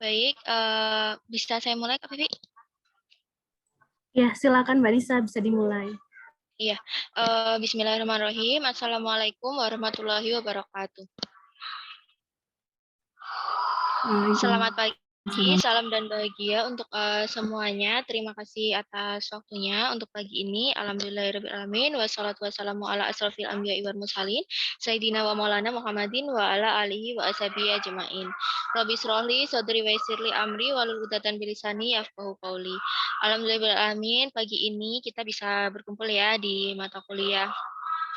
Baik, bisa saya mulai Kak Vivi? Ya, silakan Mbak Nisa, bisa dimulai. Iya, bismillahirrahmanirrahim. Assalamualaikum warahmatullahi wabarakatuh. Selamat pagi, salam dan bahagia untuk semuanya. Terima kasih atas waktunya untuk pagi ini. Alhamdulillahirrahmanirrahim. Wassalatu wassalamu ala asrofil anbiya'i wal mursalin. Sayyidina wa maulana Muhammadin wa ala alihi wa ashabihi ajma'in. Rabbi srohli sodri wa yassirli amri walul udatan bilisani yafqahu qauli. Alhamdulillahirrahmanirrahim. Pagi ini kita bisa berkumpul ya di mata kuliah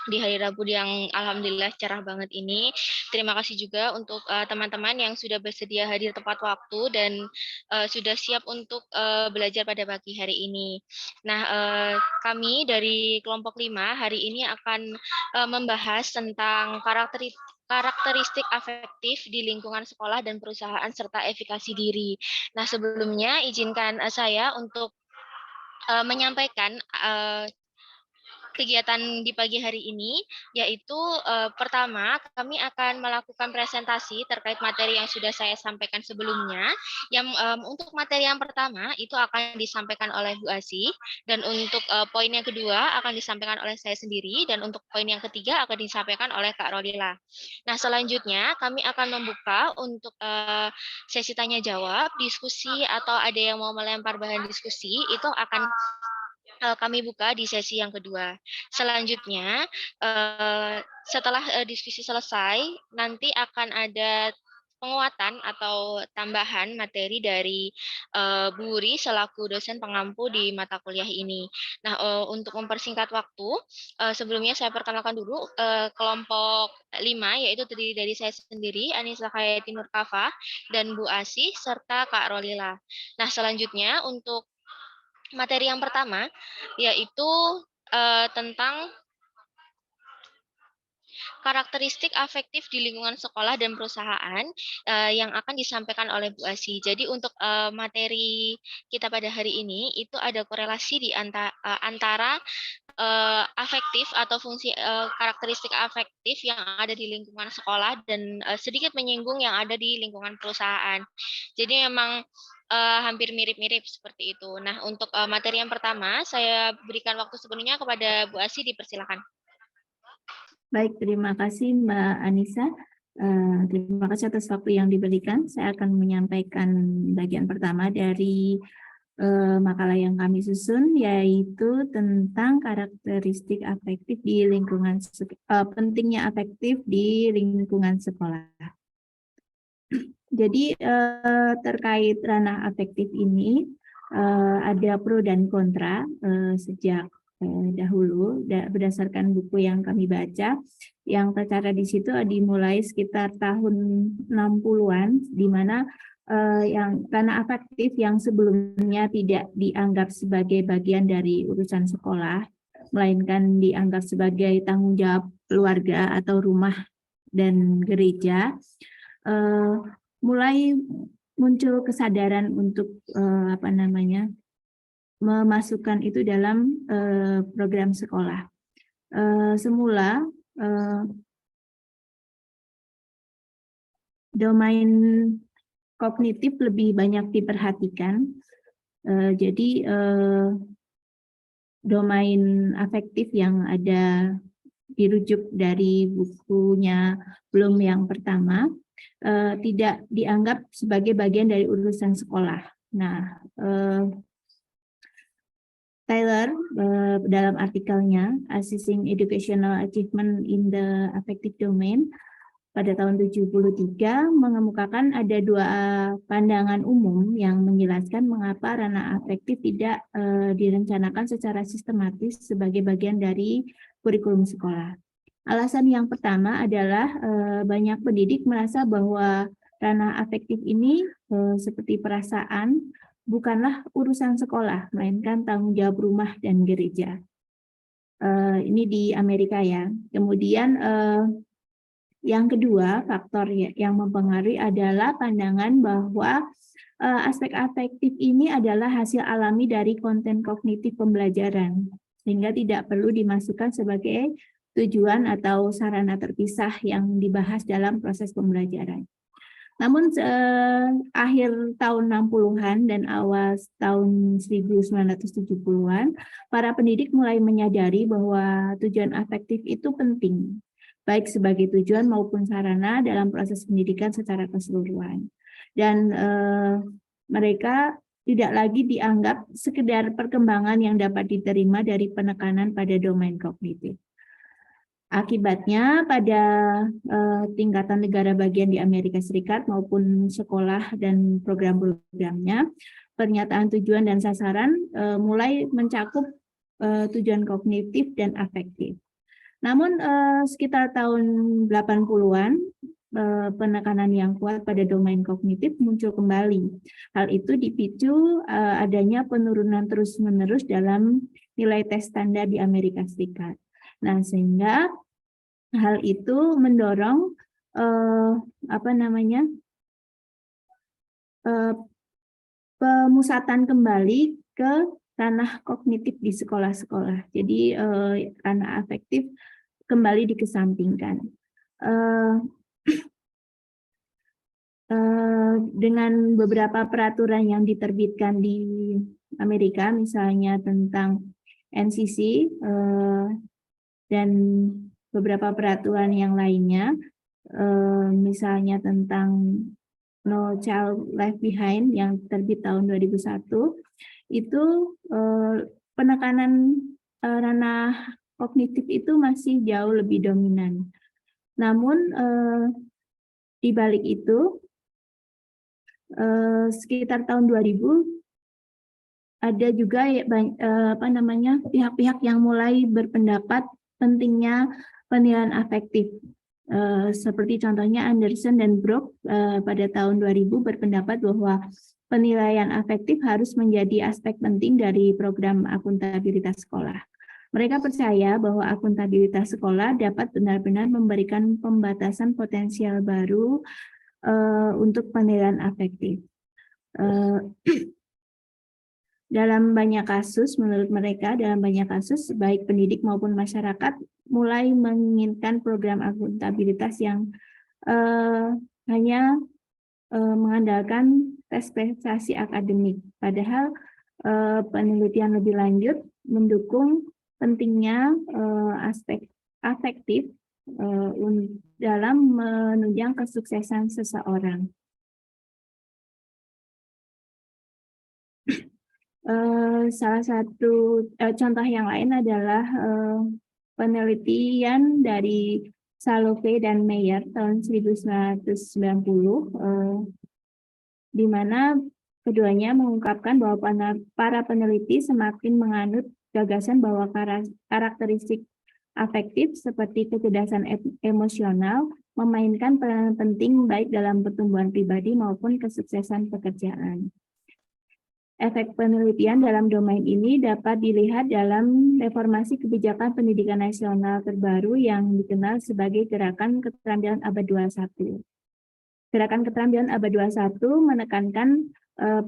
di hari Rabu yang alhamdulillah cerah banget ini. Terima kasih juga untuk teman-teman yang sudah bersedia hadir tepat waktu dan sudah siap untuk belajar pada pagi hari ini. Nah, kami dari kelompok 5 hari ini akan membahas tentang karakteristik afektif di lingkungan sekolah dan perusahaan serta efikasi diri. Nah, sebelumnya izinkan saya untuk menyampaikan kegiatan di pagi hari ini, yaitu pertama kami akan melakukan presentasi terkait materi yang sudah saya sampaikan sebelumnya. Yang untuk materi yang pertama itu akan disampaikan oleh Bu Asih, dan untuk poin yang kedua akan disampaikan oleh saya sendiri, dan untuk poin yang ketiga akan disampaikan oleh Kak Rodila. Nah, selanjutnya kami akan membuka untuk sesi tanya jawab, diskusi, atau ada yang mau melempar bahan diskusi itu akan kami buka di sesi yang kedua. Selanjutnya, setelah diskusi selesai, nanti akan ada penguatan atau tambahan materi dari Bu Wuri selaku dosen pengampu di mata kuliah ini. Nah, untuk mempersingkat waktu, sebelumnya saya perkenalkan dulu kelompok 5, yaitu terdiri dari saya sendiri, Anissa Hayati Nurkafa, dan Bu Asih, serta Kak Rolila. Nah, selanjutnya untuk materi yang pertama yaitu tentang karakteristik afektif di lingkungan sekolah dan perusahaan yang akan disampaikan oleh Bu Asih. Jadi untuk materi kita pada hari ini itu ada korelasi di antara afektif atau fungsi karakteristik afektif yang ada di lingkungan sekolah dan sedikit menyinggung yang ada di lingkungan perusahaan. Jadi memang hampir mirip-mirip seperti itu. Nah, untuk materi yang pertama, saya berikan waktu sepenuhnya kepada Bu Asih, dipersilakan. Baik, terima kasih Mbak Anissa. Terima kasih atas waktu yang diberikan. Saya akan menyampaikan bagian pertama dari makalah yang kami susun, yaitu tentang karakteristik afektif di lingkungan pentingnya afektif di lingkungan sekolah. Jadi terkait ranah afektif ini ada pro dan kontra sejak dahulu berdasarkan buku yang kami baca. Yang tercatat di situ dimulai sekitar tahun 60-an, di mana yang ranah afektif yang sebelumnya tidak dianggap sebagai bagian dari urusan sekolah, melainkan dianggap sebagai tanggung jawab keluarga atau rumah dan gereja, mulai muncul kesadaran untuk memasukkan itu dalam program sekolah. Semula domain kognitif lebih banyak diperhatikan, jadi domain afektif yang ada dirujuk dari bukunya Bloom yang pertama tidak dianggap sebagai bagian dari urusan sekolah. Nah, Taylor dalam artikelnya Assessing Educational Achievement in the Affective Domain pada tahun 73 mengemukakan ada dua pandangan umum yang menjelaskan mengapa ranah afektif tidak direncanakan secara sistematis sebagai bagian dari kurikulum sekolah. Alasan yang pertama adalah banyak pendidik merasa bahwa ranah afektif ini seperti perasaan bukanlah urusan sekolah, melainkan tanggung jawab rumah dan gereja. Ini di Amerika ya. Kemudian yang kedua, faktor yang mempengaruhi adalah pandangan bahwa aspek afektif ini adalah hasil alami dari konten kognitif pembelajaran, sehingga tidak perlu dimasukkan sebagai tujuan atau sarana terpisah yang dibahas dalam proses pembelajaran. Namun akhir tahun 60-an dan awal tahun 1970-an, para pendidik mulai menyadari bahwa tujuan afektif itu penting, baik sebagai tujuan maupun sarana dalam proses pendidikan secara keseluruhan. Dan mereka tidak lagi dianggap sekedar perkembangan yang dapat diterima dari penekanan pada domain kognitif. Akibatnya pada tingkatan negara bagian di Amerika Serikat maupun sekolah dan program-programnya, pernyataan tujuan dan sasaran mulai mencakup tujuan kognitif dan afektif. Namun sekitar tahun 80-an, penekanan yang kuat pada domain kognitif muncul kembali. Hal itu dipicu adanya penurunan terus-menerus dalam nilai tes standar di Amerika Serikat. Nah, sehingga hal itu mendorong pemusatan kembali ke ranah kognitif di sekolah-sekolah. Jadi ranah afektif kembali dikesampingkan. Dengan beberapa peraturan yang diterbitkan di Amerika, misalnya tentang NCC dan beberapa peraturan yang lainnya, misalnya tentang No Child Left Behind yang terbit tahun 2001, itu penekanan ranah kognitif itu masih jauh lebih dominan. Namun di balik itu, sekitar tahun 2000 ada juga pihak-pihak yang mulai berpendapat pentingnya penilaian afektif. Seperti contohnya Anderson dan Brock pada tahun 2000 berpendapat bahwa penilaian afektif harus menjadi aspek penting dari program akuntabilitas sekolah. Mereka percaya bahwa akuntabilitas sekolah dapat benar-benar memberikan pembatasan potensial baru untuk penilaian afektif. Dalam banyak kasus, menurut mereka, baik pendidik maupun masyarakat mulai menginginkan program akuntabilitas yang hanya mengandalkan tes prestasi akademik. Padahal penelitian lebih lanjut mendukung pentingnya aspek afektif dalam menunjang kesuksesan seseorang. Salah satu contoh yang lain adalah penelitian dari Salovey dan Meyer tahun 1990, di mana keduanya mengungkapkan bahwa para peneliti semakin menganut gagasan bahwa karakteristik afektif seperti kecerdasan emosional memainkan peran penting baik dalam pertumbuhan pribadi maupun kesuksesan pekerjaan. Efek penelitian dalam domain ini dapat dilihat dalam reformasi kebijakan pendidikan nasional terbaru yang dikenal sebagai Gerakan Keterampilan Abad 21. Gerakan Keterampilan Abad 21 menekankan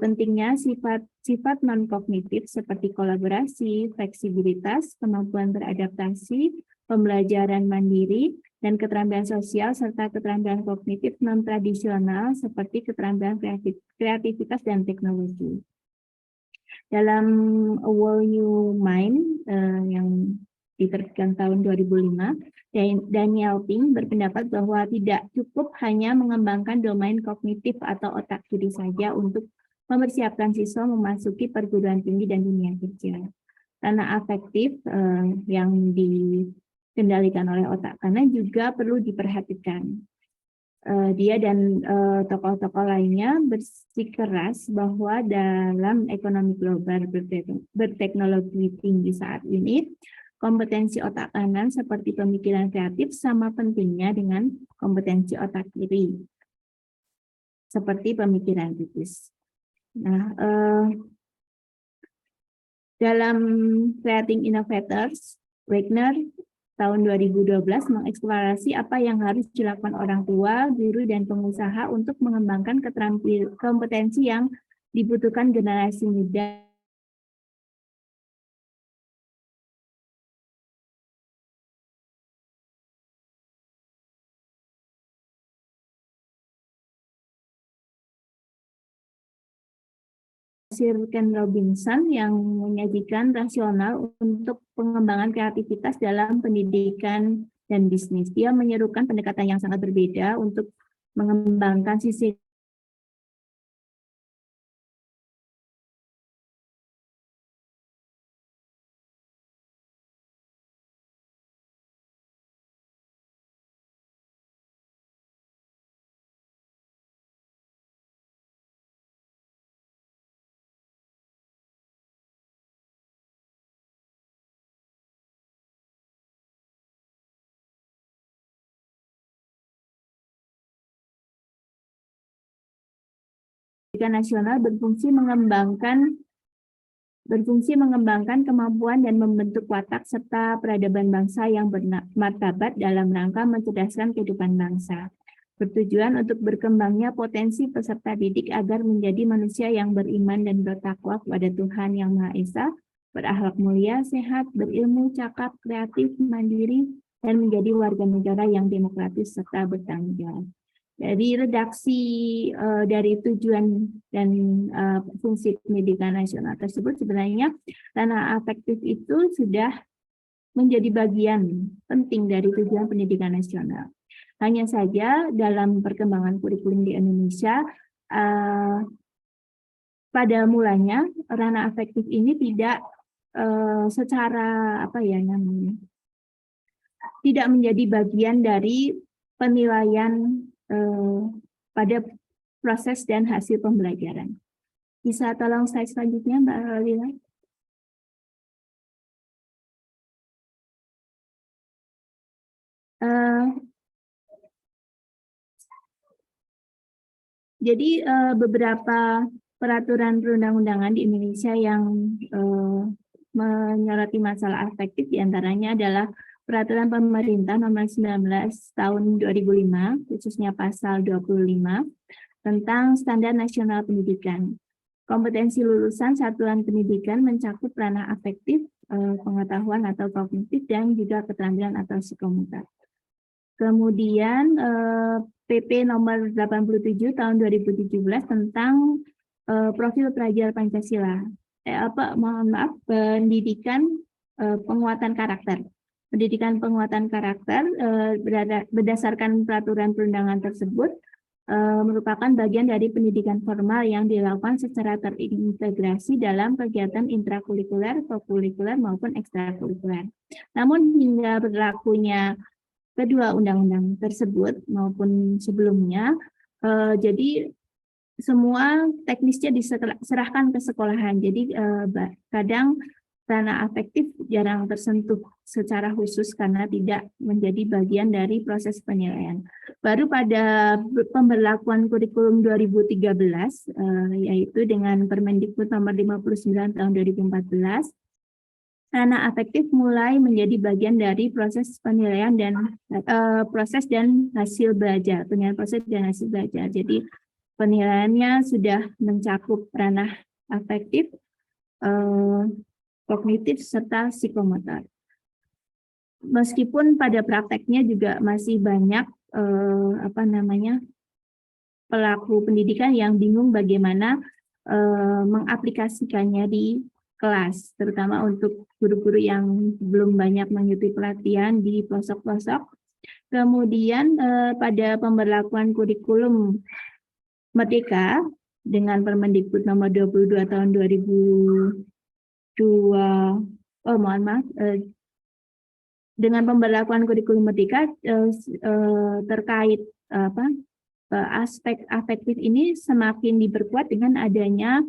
pentingnya sifat non-kognitif seperti kolaborasi, fleksibilitas, kemampuan beradaptasi, pembelajaran mandiri, dan keterampilan sosial serta keterampilan kognitif non-tradisional seperti keterampilan kreativitas dan teknologi. Dalam A World New Mind yang diterbitkan tahun 2005, Daniel Pink berpendapat bahwa tidak cukup hanya mengembangkan domain kognitif atau otak kiri saja untuk mempersiapkan siswa memasuki perguruan tinggi dan dunia kerja. Karena afektif yang dikendalikan oleh otak kanan juga perlu diperhatikan. Dia dan tokoh-tokoh lainnya bersikeras bahwa dalam ekonomi global berteknologi tinggi saat ini, kompetensi otak kanan seperti pemikiran kreatif sama pentingnya dengan kompetensi otak kiri, seperti pemikiran kritis. Nah, dalam Creating Innovators, Wagner tahun 2012 mengeksplorasi apa yang harus dilakukan orang tua, guru, dan pengusaha untuk mengembangkan kompetensi yang dibutuhkan generasi muda Sir Ken Robinson yang menyajikan rasional untuk pengembangan kreativitas dalam pendidikan dan bisnis. Dia menyerukan pendekatan yang sangat berbeda untuk mengembangkan sisi nasional berfungsi mengembangkan kemampuan dan membentuk watak serta peradaban bangsa yang bermartabat dalam rangka mencerdaskan kehidupan bangsa. Bertujuan untuk berkembangnya potensi peserta didik agar menjadi manusia yang beriman dan bertakwa kepada Tuhan Yang Maha Esa, berakhlak mulia, sehat, berilmu, cakap, kreatif, mandiri, dan menjadi warga negara yang demokratis serta bertanggung jawab. Dari redaksi dari tujuan dan fungsi pendidikan nasional tersebut, sebenarnya ranah afektif itu sudah menjadi bagian penting dari tujuan pendidikan nasional. Hanya saja dalam perkembangan kurikulum di Indonesia, pada mulanya ranah afektif ini tidak secara tidak menjadi bagian dari penilaian pada proses dan hasil pembelajaran. Bisa tolong slide selanjutnya, Mbak Lila? Jadi beberapa peraturan perundang-undangan di Indonesia yang menyoroti masalah afektif diantaranya adalah Peraturan Pemerintah Nomor 19 Tahun 2005, khususnya Pasal 25, tentang Standar Nasional Pendidikan. Kompetensi lulusan satuan pendidikan mencakup ranah afektif, pengetahuan atau kognitif, dan juga keterampilan atau psikomotor. Kemudian PP Nomor 87 Tahun 2017 tentang profil pelajar Pancasila. Pendidikan penguatan karakter. Pendidikan penguatan karakter berdasarkan peraturan perundangan tersebut merupakan bagian dari pendidikan formal yang dilakukan secara terintegrasi dalam kegiatan intrakurikuler, kokurikuler maupun ekstrakurikuler. Namun hingga berlakunya kedua undang-undang tersebut maupun sebelumnya, jadi semua teknisnya diserahkan ke sekolahan. Jadi kadang ranah afektif jarang tersentuh secara khusus karena tidak menjadi bagian dari proses penilaian. Baru pada pemberlakuan kurikulum 2013, yaitu dengan Permendikbud Nomor 59 Tahun 2014, ranah afektif mulai menjadi bagian dari proses penilaian dan proses dan hasil belajar, penilaian proses dan hasil belajar. Jadi penilaiannya sudah mencakup ranah afektif, kognitif serta psikomotor. Meskipun pada prakteknya juga masih banyak pelaku pendidikan yang bingung bagaimana mengaplikasikannya di kelas, terutama untuk guru-guru yang belum banyak mengikuti pelatihan di pelosok-pelosok. Kemudian pada pemberlakuan kurikulum Merdeka dengan Permendikbud Nomor 22 Tahun 2002, dengan pemberlakuan kurikulum Merdeka terkait aspek afektif ini semakin diperkuat dengan adanya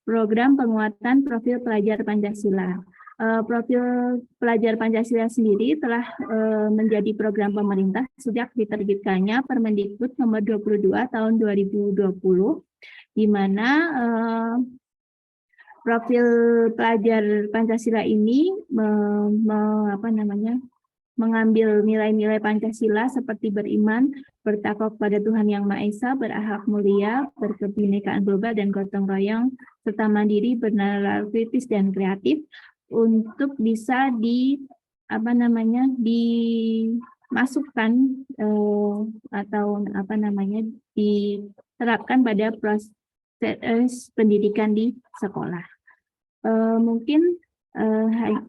program penguatan profil pelajar Pancasila. Profil pelajar Pancasila sendiri telah menjadi program pemerintah sejak diterbitkannya Permendikbud Nomor 22 Tahun 2020, di mana profil pelajar Pancasila ini mengambil nilai-nilai Pancasila seperti beriman, bertakwa kepada Tuhan Yang Maha Esa, berakhlak mulia, berkebinekaan global dan gotong royong, serta mandiri, bernalar kritis dan kreatif untuk bisa dimasukkan diterapkan pada pendidikan di sekolah. Mungkin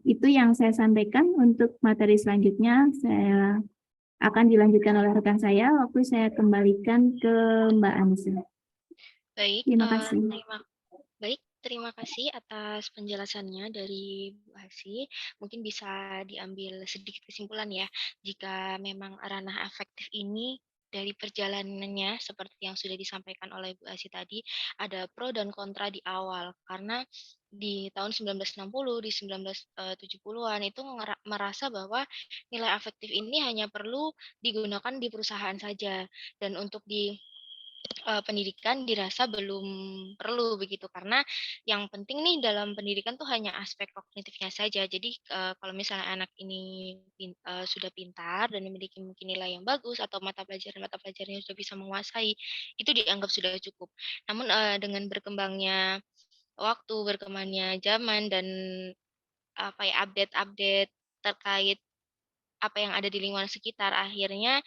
itu yang saya sampaikan. Untuk materi selanjutnya saya akan dilanjutkan oleh rekan saya. Waktu saya kembalikan ke Mbak Anissa. Baik, Terima kasih. terima kasih atas penjelasannya dari Bu Hasi. Mungkin bisa diambil sedikit kesimpulan ya, jika memang ranah afektif ini dari perjalanannya seperti yang sudah disampaikan oleh Bu Hasi tadi, ada pro dan kontra di awal. Karena di tahun 1960, di 1970-an itu merasa bahwa nilai afektif ini hanya perlu digunakan di perusahaan saja. Dan untuk di pendidikan dirasa belum perlu begitu, karena yang penting nih dalam pendidikan tuh hanya aspek kognitifnya saja. Jadi kalau misalnya anak ini sudah pintar dan memiliki mungkin nilai yang bagus atau mata pelajarannya sudah bisa menguasai, itu dianggap sudah cukup. Namun dengan berkembangnya waktu, berkembangnya zaman dan apa ya, update-update terkait apa yang ada di lingkungan sekitar, akhirnya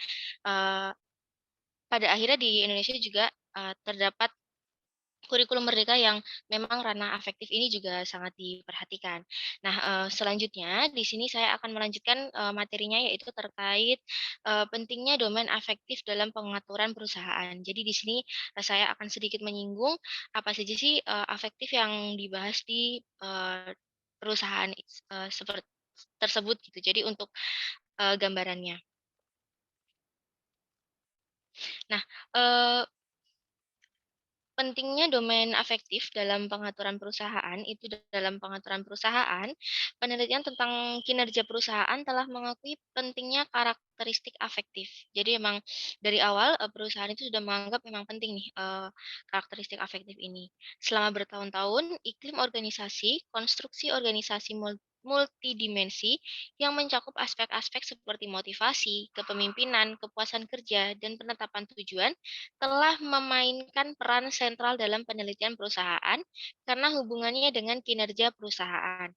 pada akhirnya di Indonesia juga terdapat kurikulum merdeka yang memang ranah afektif ini juga sangat diperhatikan. Nah, selanjutnya di sini saya akan melanjutkan materinya, yaitu terkait pentingnya domain afektif dalam pengaturan perusahaan. Jadi di sini saya akan sedikit menyinggung apa saja sih afektif yang dibahas di perusahaan seperti tersebut gitu. Jadi untuk gambarannya. Nah, pentingnya domain afektif dalam pengaturan perusahaan, dalam pengaturan perusahaan, penelitian tentang kinerja perusahaan telah mengakui pentingnya karakteristik afektif. Jadi memang dari awal perusahaan itu sudah menganggap memang penting nih karakteristik afektif ini. Selama bertahun-tahun, iklim organisasi, konstruksi organisasi multidimensi yang mencakup aspek-aspek seperti motivasi, kepemimpinan, kepuasan kerja, dan penetapan tujuan telah memainkan peran sentral dalam penelitian perusahaan karena hubungannya dengan kinerja perusahaan.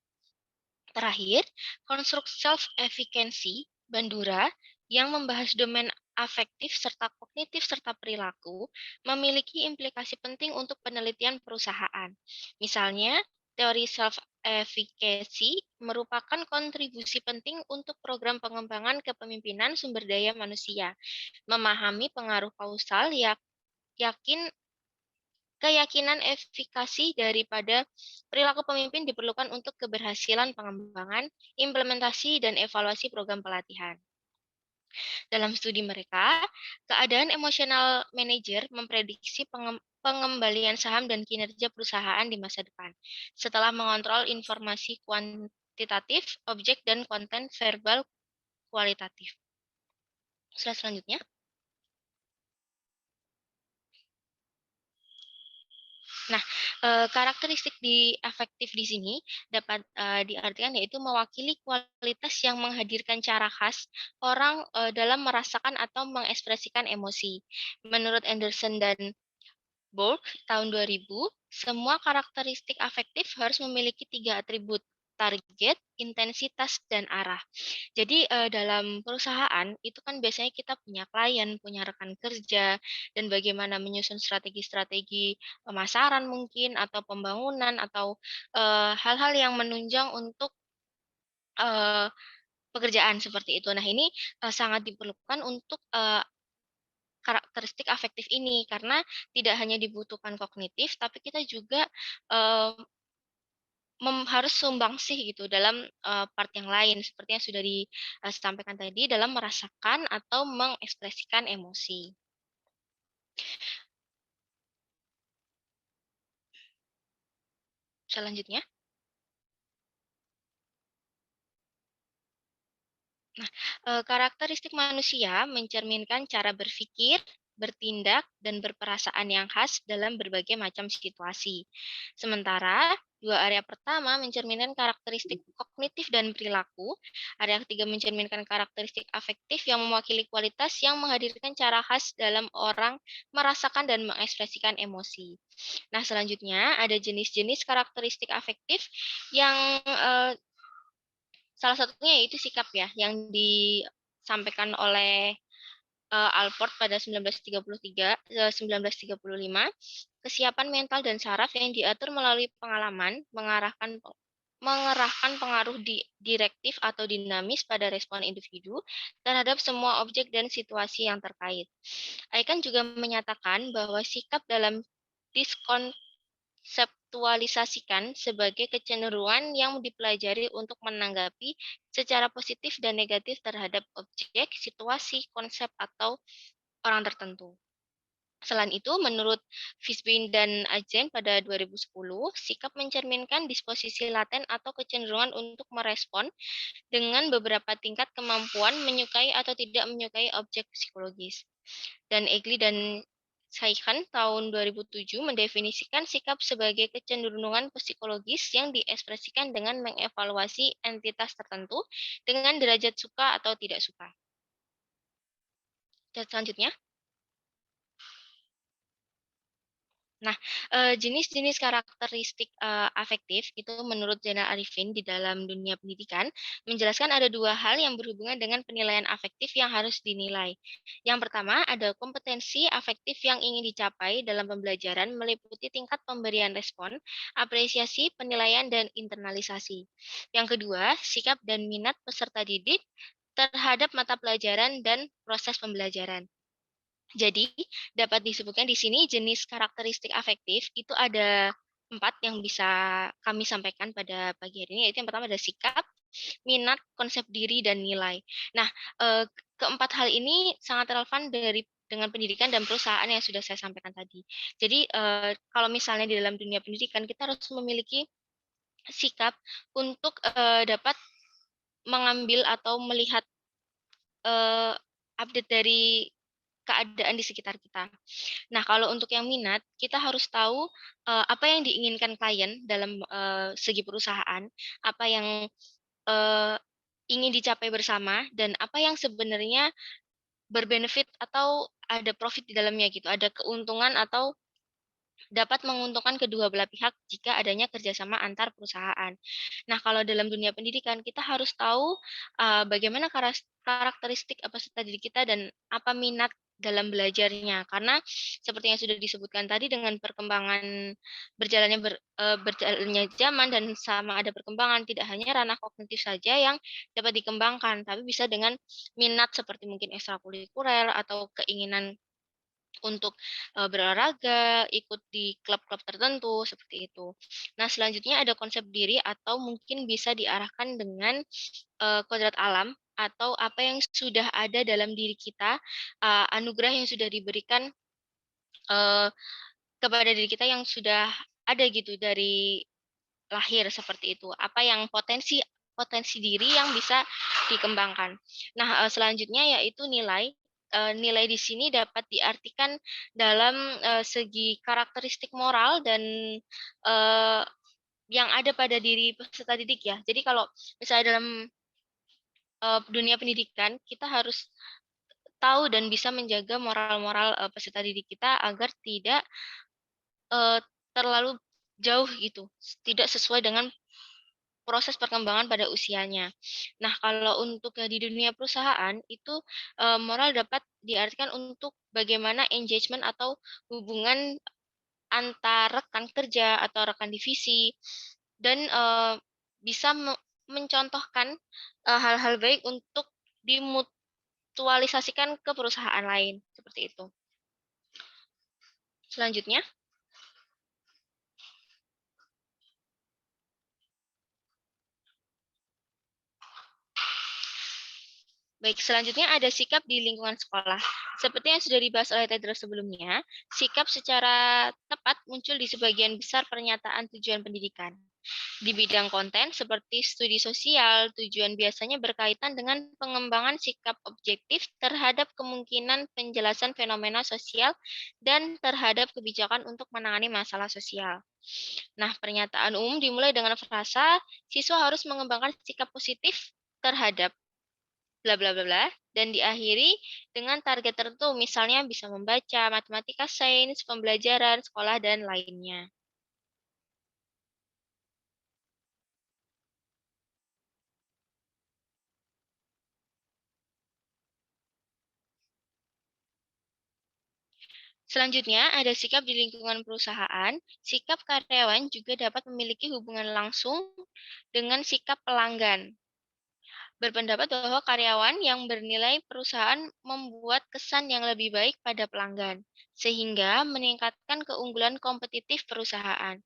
Terakhir, konstruksi self-efficacy Bandura yang membahas domain afektif serta kognitif serta perilaku memiliki implikasi penting untuk penelitian perusahaan. Misalnya, teori self-efficacy merupakan kontribusi penting untuk program pengembangan kepemimpinan sumber daya manusia. Memahami pengaruh kausal yakin keyakinan efikasi daripada perilaku pemimpin diperlukan untuk keberhasilan pengembangan, implementasi, dan evaluasi program pelatihan. Dalam studi mereka, keadaan emosional manajer memprediksi pengembalian saham dan kinerja perusahaan di masa depan, setelah mengontrol informasi kuantitatif, objek, dan konten verbal kualitatif. Slide selanjutnya. Nah, karakteristik afektif di sini dapat diartikan yaitu mewakili kualitas yang menghadirkan cara khas orang dalam merasakan atau mengekspresikan emosi. Menurut Anderson dan Borg tahun 2000, semua karakteristik afektif harus memiliki 3 atribut: target, intensitas, dan arah. Jadi dalam perusahaan itu kan biasanya kita punya klien, punya rekan kerja, dan bagaimana menyusun strategi-strategi pemasaran mungkin, atau pembangunan, atau hal-hal yang menunjang untuk pekerjaan seperti itu. Nah, ini sangat diperlukan untuk karakteristik afektif ini, karena tidak hanya dibutuhkan kognitif, tapi kita juga harus sumbangsih gitu dalam part yang lain seperti yang sudah disampaikan tadi dalam merasakan atau mengekspresikan emosi. Selanjutnya. Nah, karakteristik manusia mencerminkan cara berpikir, bertindak, dan berperasaan yang khas dalam berbagai macam situasi. Sementara, dua area pertama mencerminkan karakteristik kognitif dan perilaku, area ketiga mencerminkan karakteristik afektif yang mewakili kualitas yang menghadirkan cara khas dalam orang merasakan dan mengekspresikan emosi. Nah, selanjutnya ada jenis-jenis karakteristik afektif yang salah satunya yaitu sikap ya, yang disampaikan oleh Alport pada 1935. kesiapan mental dan saraf yang diatur melalui pengalaman, mengerahkan pengaruh direktif atau dinamis pada respon individu terhadap semua objek dan situasi yang terkait. Aikan juga menyatakan bahwa sikap dalam diskonseptualisasikan sebagai kecenderungan yang dipelajari untuk menanggapi secara positif dan negatif terhadap objek, situasi, konsep, atau orang tertentu. Selain itu, menurut Fishbein dan Ajen pada 2010, sikap mencerminkan disposisi laten atau kecenderungan untuk merespon dengan beberapa tingkat kemampuan menyukai atau tidak menyukai objek psikologis. Dan Egli dan Saihan tahun 2007 mendefinisikan sikap sebagai kecenderungan psikologis yang diekspresikan dengan mengevaluasi entitas tertentu dengan derajat suka atau tidak suka. Dan selanjutnya, nah, jenis-jenis karakteristik afektif itu menurut Zainal Arifin di dalam dunia pendidikan menjelaskan ada dua hal yang berhubungan dengan penilaian afektif yang harus dinilai. Yang pertama, ada kompetensi afektif yang ingin dicapai dalam pembelajaran meliputi tingkat pemberian respon, apresiasi, penilaian, dan internalisasi. Yang kedua, sikap dan minat peserta didik terhadap mata pelajaran dan proses pembelajaran. Jadi, dapat disebutkan di sini jenis karakteristik afektif itu ada 4 yang bisa kami sampaikan pada pagi hari ini, yaitu yang pertama ada sikap, minat, konsep diri, dan nilai. Nah, keempat hal ini sangat relevan dengan pendidikan dan perusahaan yang sudah saya sampaikan tadi. Jadi, kalau misalnya di dalam dunia pendidikan, kita harus memiliki sikap untuk dapat mengambil atau melihat update dari keadaan di sekitar kita. Nah, kalau untuk yang minat, kita harus tahu apa yang diinginkan klien dalam segi perusahaan, apa yang uh, ingin dicapai bersama, dan apa yang sebenarnya berbenefit atau ada profit di dalamnya gitu, ada keuntungan atau dapat menguntungkan kedua belah pihak jika adanya kerjasama antar perusahaan. Nah, kalau dalam dunia pendidikan, kita harus tahu bagaimana karakteristik peserta didik kita dan apa minat dalam belajarnya. Karena seperti yang sudah disebutkan tadi, dengan perkembangan berjalannya zaman dan sama ada perkembangan, tidak hanya ranah kognitif saja yang dapat dikembangkan, tapi bisa dengan minat seperti mungkin ekstrakurikuler atau keinginan untuk berolahraga, ikut di klub-klub tertentu, seperti itu. Nah, selanjutnya ada konsep diri atau mungkin bisa diarahkan dengan kodrat alam atau apa yang sudah ada dalam diri kita, anugerah yang sudah diberikan uh, kepada diri kita yang sudah ada gitu dari lahir, seperti itu. Apa yang potensi potensi diri yang bisa dikembangkan. Nah, selanjutnya yaitu nilai. Nilai di sini dapat diartikan dalam segi karakteristik moral dan yang ada pada diri peserta didik ya. Jadi kalau misalnya dalam dunia pendidikan, kita harus tahu dan bisa menjaga moral-moral peserta didik kita agar tidak terlalu jauh gitu, tidak sesuai dengan proses perkembangan pada usianya. Nah, kalau untuk di dunia perusahaan itu moral dapat diartikan untuk bagaimana engagement atau hubungan antar rekan kerja atau rekan divisi dan bisa mencontohkan hal-hal baik untuk dimutualisasikan ke perusahaan lain, seperti itu. Selanjutnya, baik, selanjutnya ada sikap di lingkungan sekolah. Seperti yang sudah dibahas oleh Tedros sebelumnya, sikap secara tepat muncul di sebagian besar pernyataan tujuan pendidikan. Di bidang konten seperti studi sosial, tujuan biasanya berkaitan dengan pengembangan sikap objektif terhadap kemungkinan penjelasan fenomena sosial dan terhadap kebijakan untuk menangani masalah sosial. Nah, pernyataan umum dimulai dengan frasa, siswa harus mengembangkan sikap positif terhadap bla bla bla bla, dan diakhiri dengan target tertentu, misalnya bisa membaca, matematika, sains, pembelajaran, sekolah, dan lainnya. Selanjutnya, ada sikap di lingkungan perusahaan. Sikap karyawan juga dapat memiliki hubungan langsung dengan sikap pelanggan. Berpendapat bahwa karyawan yang bernilai perusahaan membuat kesan yang lebih baik pada pelanggan, sehingga meningkatkan keunggulan kompetitif perusahaan.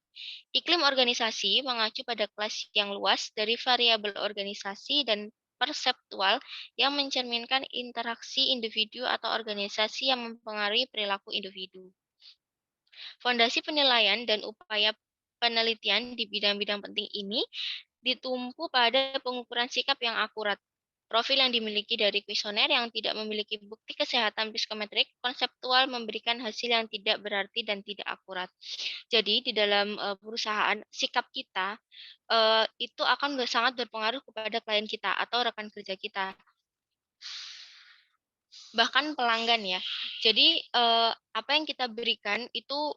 Iklim organisasi mengacu pada kelas yang luas dari variabel organisasi dan perseptual yang mencerminkan interaksi individu atau organisasi yang mempengaruhi perilaku individu. Fondasi penilaian dan upaya penelitian di bidang-bidang penting ini ditumpu pada pengukuran sikap yang akurat. Profil yang dimiliki dari kuesioner yang tidak memiliki bukti kesehatan psikometrik konseptual memberikan hasil yang tidak berarti dan tidak akurat. Jadi di dalam perusahaan sikap kita itu akan sangat berpengaruh kepada klien kita atau rekan kerja kita. Bahkan pelanggan ya. Jadi apa yang kita berikan itu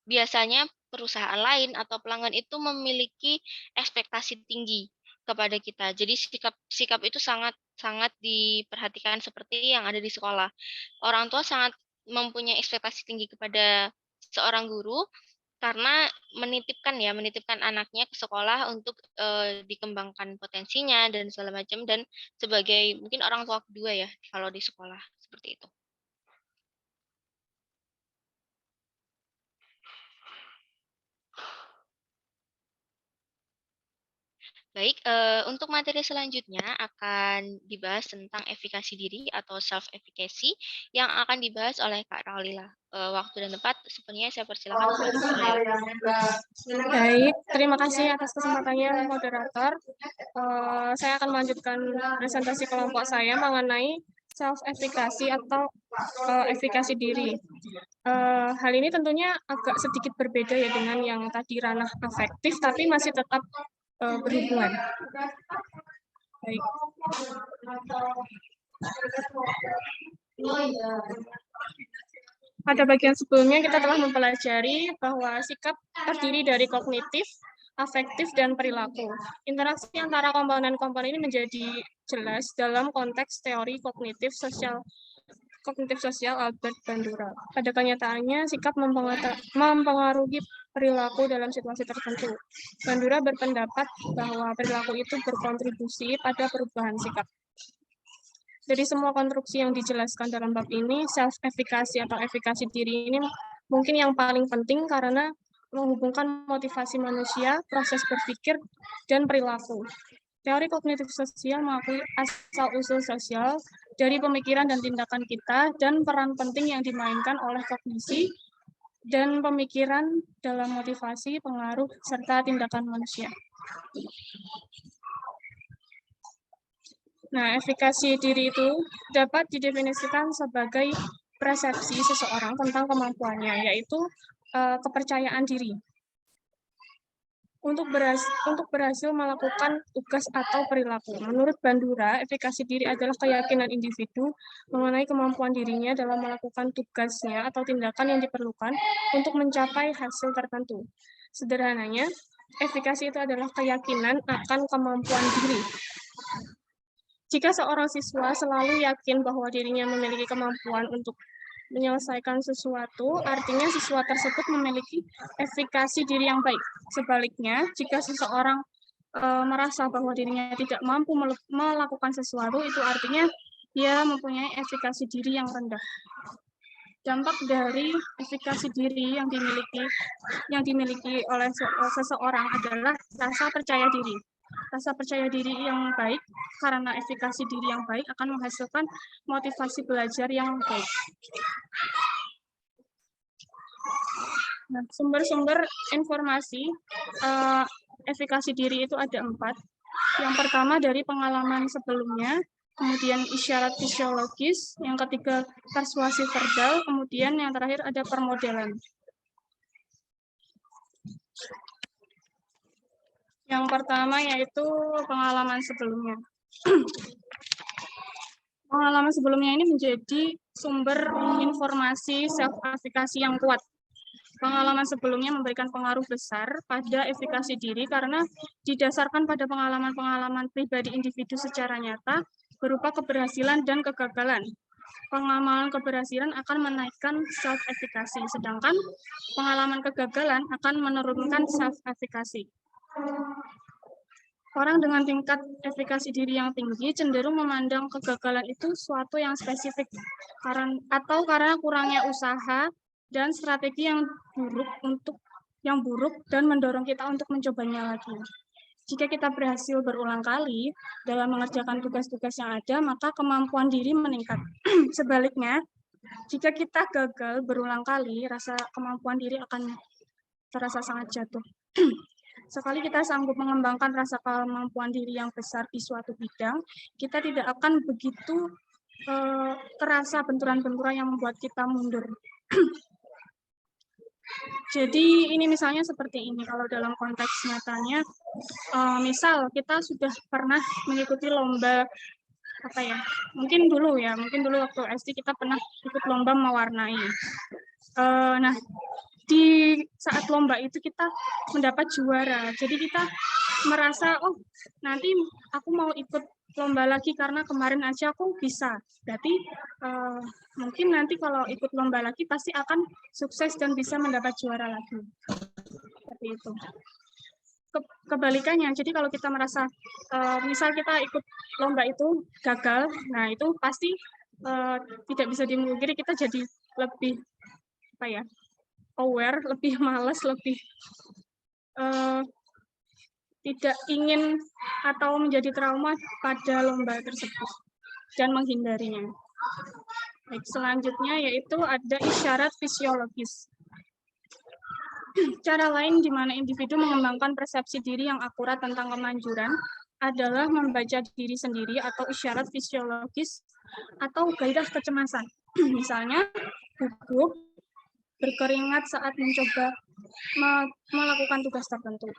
biasanya perusahaan lain atau pelanggan itu memiliki ekspektasi tinggi kepada kita. Jadi sikap itu sangat diperhatikan seperti yang ada di sekolah. Orang tua sangat mempunyai ekspektasi tinggi kepada seorang guru karena menitipkan anaknya ke sekolah untuk dikembangkan potensinya dan segala macam, dan sebagai mungkin orang tua kedua ya kalau di sekolah seperti itu. Baik, untuk materi selanjutnya akan dibahas tentang efikasi diri atau self-efficacy yang akan dibahas oleh Kak Raulila. Waktu dan tempat sepenuhnya saya persilakan kepada Kak Raulila. Baik, terima kasih atas kesempatannya moderator. Saya akan melanjutkan presentasi kelompok saya mengenai self-efficacy atau efikasi diri. Hal ini tentunya agak sedikit berbeda ya dengan yang tadi ranah afektif, tapi masih tetap berhubungan. Baik. Pada bagian sebelumnya kita telah mempelajari bahwa sikap terdiri dari kognitif, afektif, dan perilaku. Interaksi antara komponen-komponen ini menjadi jelas dalam konteks teori kognitif sosial Albert Bandura. Pada kenyataannya, sikap mempengaruhi perilaku dalam situasi tertentu. Bandura berpendapat bahwa perilaku itu berkontribusi pada perubahan sikap. Dari semua konstruksi yang dijelaskan dalam bab ini, self-efficacy atau efikasi diri ini mungkin yang paling penting karena menghubungkan motivasi manusia, proses berpikir, dan perilaku. Teori kognitif sosial mengakui asal-usul sosial dari pemikiran dan tindakan kita dan peran penting yang dimainkan oleh kognisi dan pemikiran dalam motivasi, pengaruh, serta tindakan manusia. Nah, efikasi diri itu dapat didefinisikan sebagai persepsi seseorang tentang kemampuannya, yaitu kepercayaan diri. Untuk berhasil melakukan tugas atau perilaku. Menurut Bandura, efikasi diri adalah keyakinan individu mengenai kemampuan dirinya dalam melakukan tugasnya atau tindakan yang diperlukan untuk mencapai hasil tertentu. Sederhananya, efikasi itu adalah keyakinan akan kemampuan diri. Jika seorang siswa selalu yakin bahwa dirinya memiliki kemampuan untuk menyelesaikan sesuatu, artinya siswa tersebut memiliki efikasi diri yang baik. Sebaliknya, jika seseorang merasa bahwa dirinya tidak mampu melakukan sesuatu, itu artinya dia mempunyai efikasi diri yang rendah. Dampak dari efikasi diri yang dimiliki oleh seseorang adalah rasa percaya diri. Rasa percaya diri yang baik karena efikasi diri yang baik akan menghasilkan motivasi belajar yang baik. Nah, sumber-sumber informasi efikasi diri itu ada 4. Yang pertama dari pengalaman sebelumnya, kemudian isyarat fisiologis, yang ketiga persuasi verbal, kemudian yang terakhir ada permodelan. Yang pertama yaitu pengalaman sebelumnya. Pengalaman sebelumnya ini menjadi sumber informasi self-efikasi yang kuat. Pengalaman sebelumnya memberikan pengaruh besar pada efikasi diri karena didasarkan pada pengalaman-pengalaman pribadi individu secara nyata berupa keberhasilan dan kegagalan. Pengalaman keberhasilan akan menaikkan self-efficacy, sedangkan pengalaman kegagalan akan menurunkan self-efficacy. Orang dengan tingkat efikasi diri yang tinggi cenderung memandang kegagalan itu suatu yang spesifik karena kurangnya usaha dan strategi yang buruk dan mendorong kita untuk mencobanya lagi. Jika kita berhasil berulang kali dalam mengerjakan tugas-tugas yang ada, maka kemampuan diri meningkat. Sebaliknya, jika kita gagal berulang kali, rasa kemampuan diri akan terasa sangat jatuh. Sekali kita sanggup mengembangkan rasa kemampuan diri yang besar di suatu bidang, kita tidak akan begitu terasa benturan-benturan yang membuat kita mundur. Jadi ini misalnya seperti ini, kalau dalam konteks nyatanya, misal kita sudah pernah mengikuti lomba, mungkin dulu waktu SD kita pernah ikut lomba mewarnai. Nah, di saat lomba itu kita mendapat juara. Jadi kita merasa, oh nanti aku mau ikut lomba lagi karena kemarin aja aku bisa. Berarti mungkin nanti kalau ikut lomba lagi pasti akan sukses dan bisa mendapat juara lagi. Seperti itu. Kebalikannya, jadi kalau kita merasa, misal kita ikut lomba itu gagal, nah itu pasti tidak bisa dimungkiri kita jadi lebih aware, lebih malas, lebih tidak ingin atau menjadi trauma pada lomba tersebut dan menghindarinya. Baik, selanjutnya yaitu ada isyarat fisiologis. Cara lain di mana individu mengembangkan persepsi diri yang akurat tentang kemanjuran adalah membaca diri sendiri atau isyarat fisiologis atau gairah kecemasan. Misalnya, gugup, berkeringat saat mencoba melakukan tugas tertentu.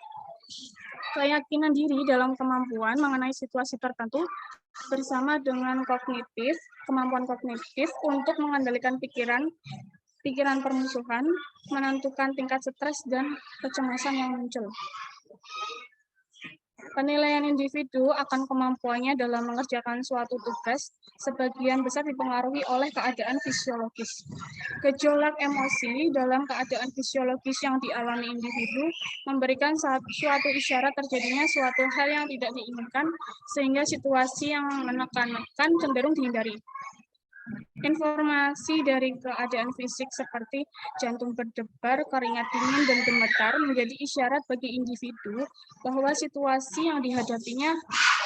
Keyakinan diri dalam kemampuan mengenai situasi tertentu bersama dengan kemampuan kognitif untuk mengendalikan pikiran permusuhan, menentukan tingkat stres dan kecemasan yang muncul. Penilaian individu akan kemampuannya dalam mengerjakan suatu tugas sebagian besar dipengaruhi oleh keadaan fisiologis. Gejolak emosi dalam keadaan fisiologis yang dialami individu memberikan suatu isyarat terjadinya suatu hal yang tidak diinginkan, sehingga situasi yang menekan cenderung dihindari. Informasi dari keadaan fisik seperti jantung berdebar, keringat dingin, dan gemetar menjadi isyarat bagi individu bahwa situasi yang dihadapinya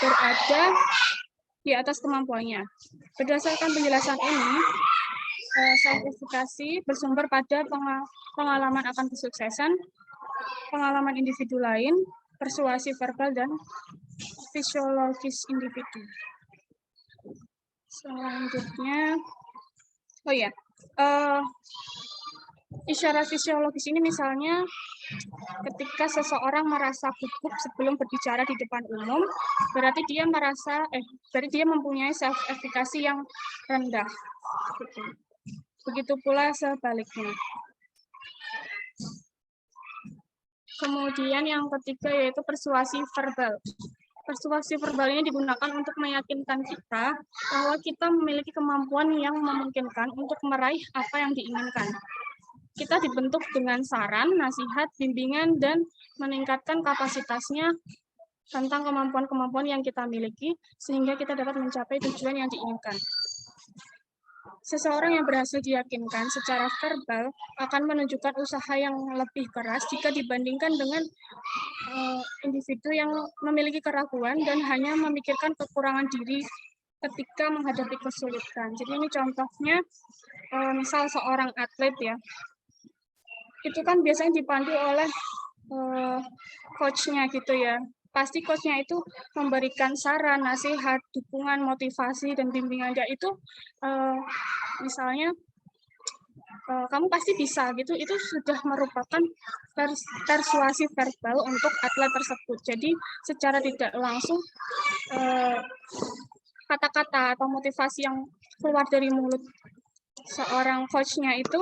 berada di atas kemampuannya. Berdasarkan penjelasan ini, self-efficacy bersumber pada pengalaman akan kesuksesan, pengalaman individu lain, persuasi verbal, dan fisiologis individu. Selanjutnya, isyarat fisiologis ini misalnya ketika seseorang merasa gugup sebelum berbicara di depan umum, berarti dia mempunyai self-efficacy yang rendah. Begitu pula sebaliknya. Kemudian yang ketiga yaitu persuasi verbal. Persuasi verbal ini digunakan untuk meyakinkan kita bahwa kita memiliki kemampuan yang memungkinkan untuk meraih apa yang diinginkan. Kita dibentuk dengan saran, nasihat, bimbingan, dan meningkatkan kapasitasnya tentang kemampuan-kemampuan yang kita miliki, sehingga kita dapat mencapai tujuan yang diinginkan. Seseorang yang berhasil diyakinkan secara verbal akan menunjukkan usaha yang lebih keras jika dibandingkan dengan individu yang memiliki keraguan dan hanya memikirkan kekurangan diri ketika menghadapi kesulitan. Jadi ini contohnya, misal seorang atlet ya, itu kan biasanya dipandu oleh coach-nya gitu ya. Pasti coach-nya itu memberikan saran, nasihat, dukungan, motivasi, dan bimbingan. Dia itu misalnya kamu pasti bisa gitu, itu sudah merupakan persuasi verbal untuk atlet tersebut. Jadi secara tidak langsung kata-kata atau motivasi yang keluar dari mulut seorang coach-nya itu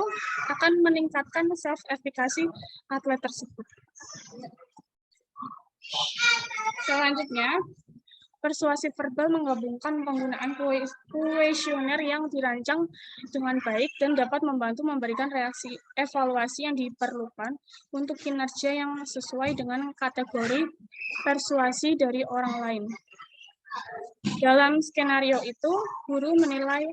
akan meningkatkan self-efficacy atlet tersebut. Selanjutnya, Persuasif verbal menggabungkan penggunaan kuesioner yang dirancang dengan baik dan dapat membantu memberikan reaksi evaluasi yang diperlukan untuk kinerja yang sesuai dengan kategori persuasi dari orang lain. Dalam skenario itu, guru menilai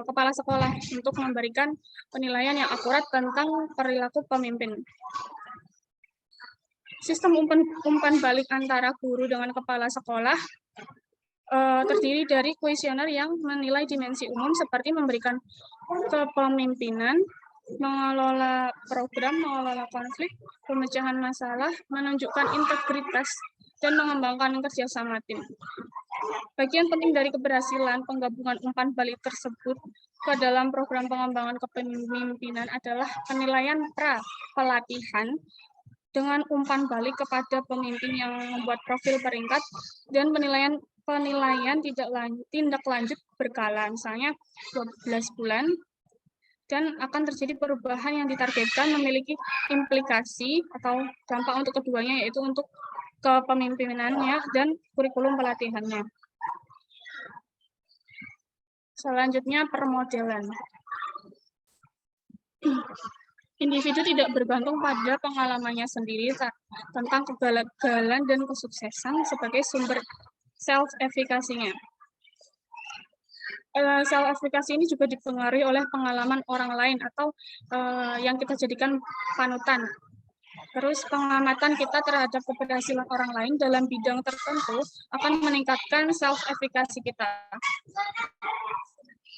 kepala sekolah untuk memberikan penilaian yang akurat tentang perilaku pemimpin. Sistem umpan balik antara guru dengan kepala sekolah terdiri dari kuesioner yang menilai dimensi umum seperti memberikan kepemimpinan, mengelola program, mengelola konflik, pemecahan masalah, menunjukkan integritas, dan mengembangkan kerjasama tim. Bagian penting dari keberhasilan penggabungan umpan balik tersebut ke dalam program pengembangan kepemimpinan adalah penilaian pra-pelatihan dengan umpan balik kepada pemimpin yang membuat profil peringkat dan penilaian tindak lanjut berkala, misalnya 12 bulan, dan akan terjadi perubahan yang ditargetkan memiliki implikasi atau dampak untuk keduanya, yaitu untuk kepemimpinannya dan kurikulum pelatihannya. Selanjutnya, permodelan. Individu tidak bergantung pada pengalamannya sendiri tentang kegagalan dan kesuksesan sebagai sumber self-effikasinya. Self-effikasi ini juga dipengaruhi oleh pengalaman orang lain atau yang kita jadikan panutan. Terus pengamatan kita terhadap keberhasilan orang lain dalam bidang tertentu akan meningkatkan self-effikasi kita.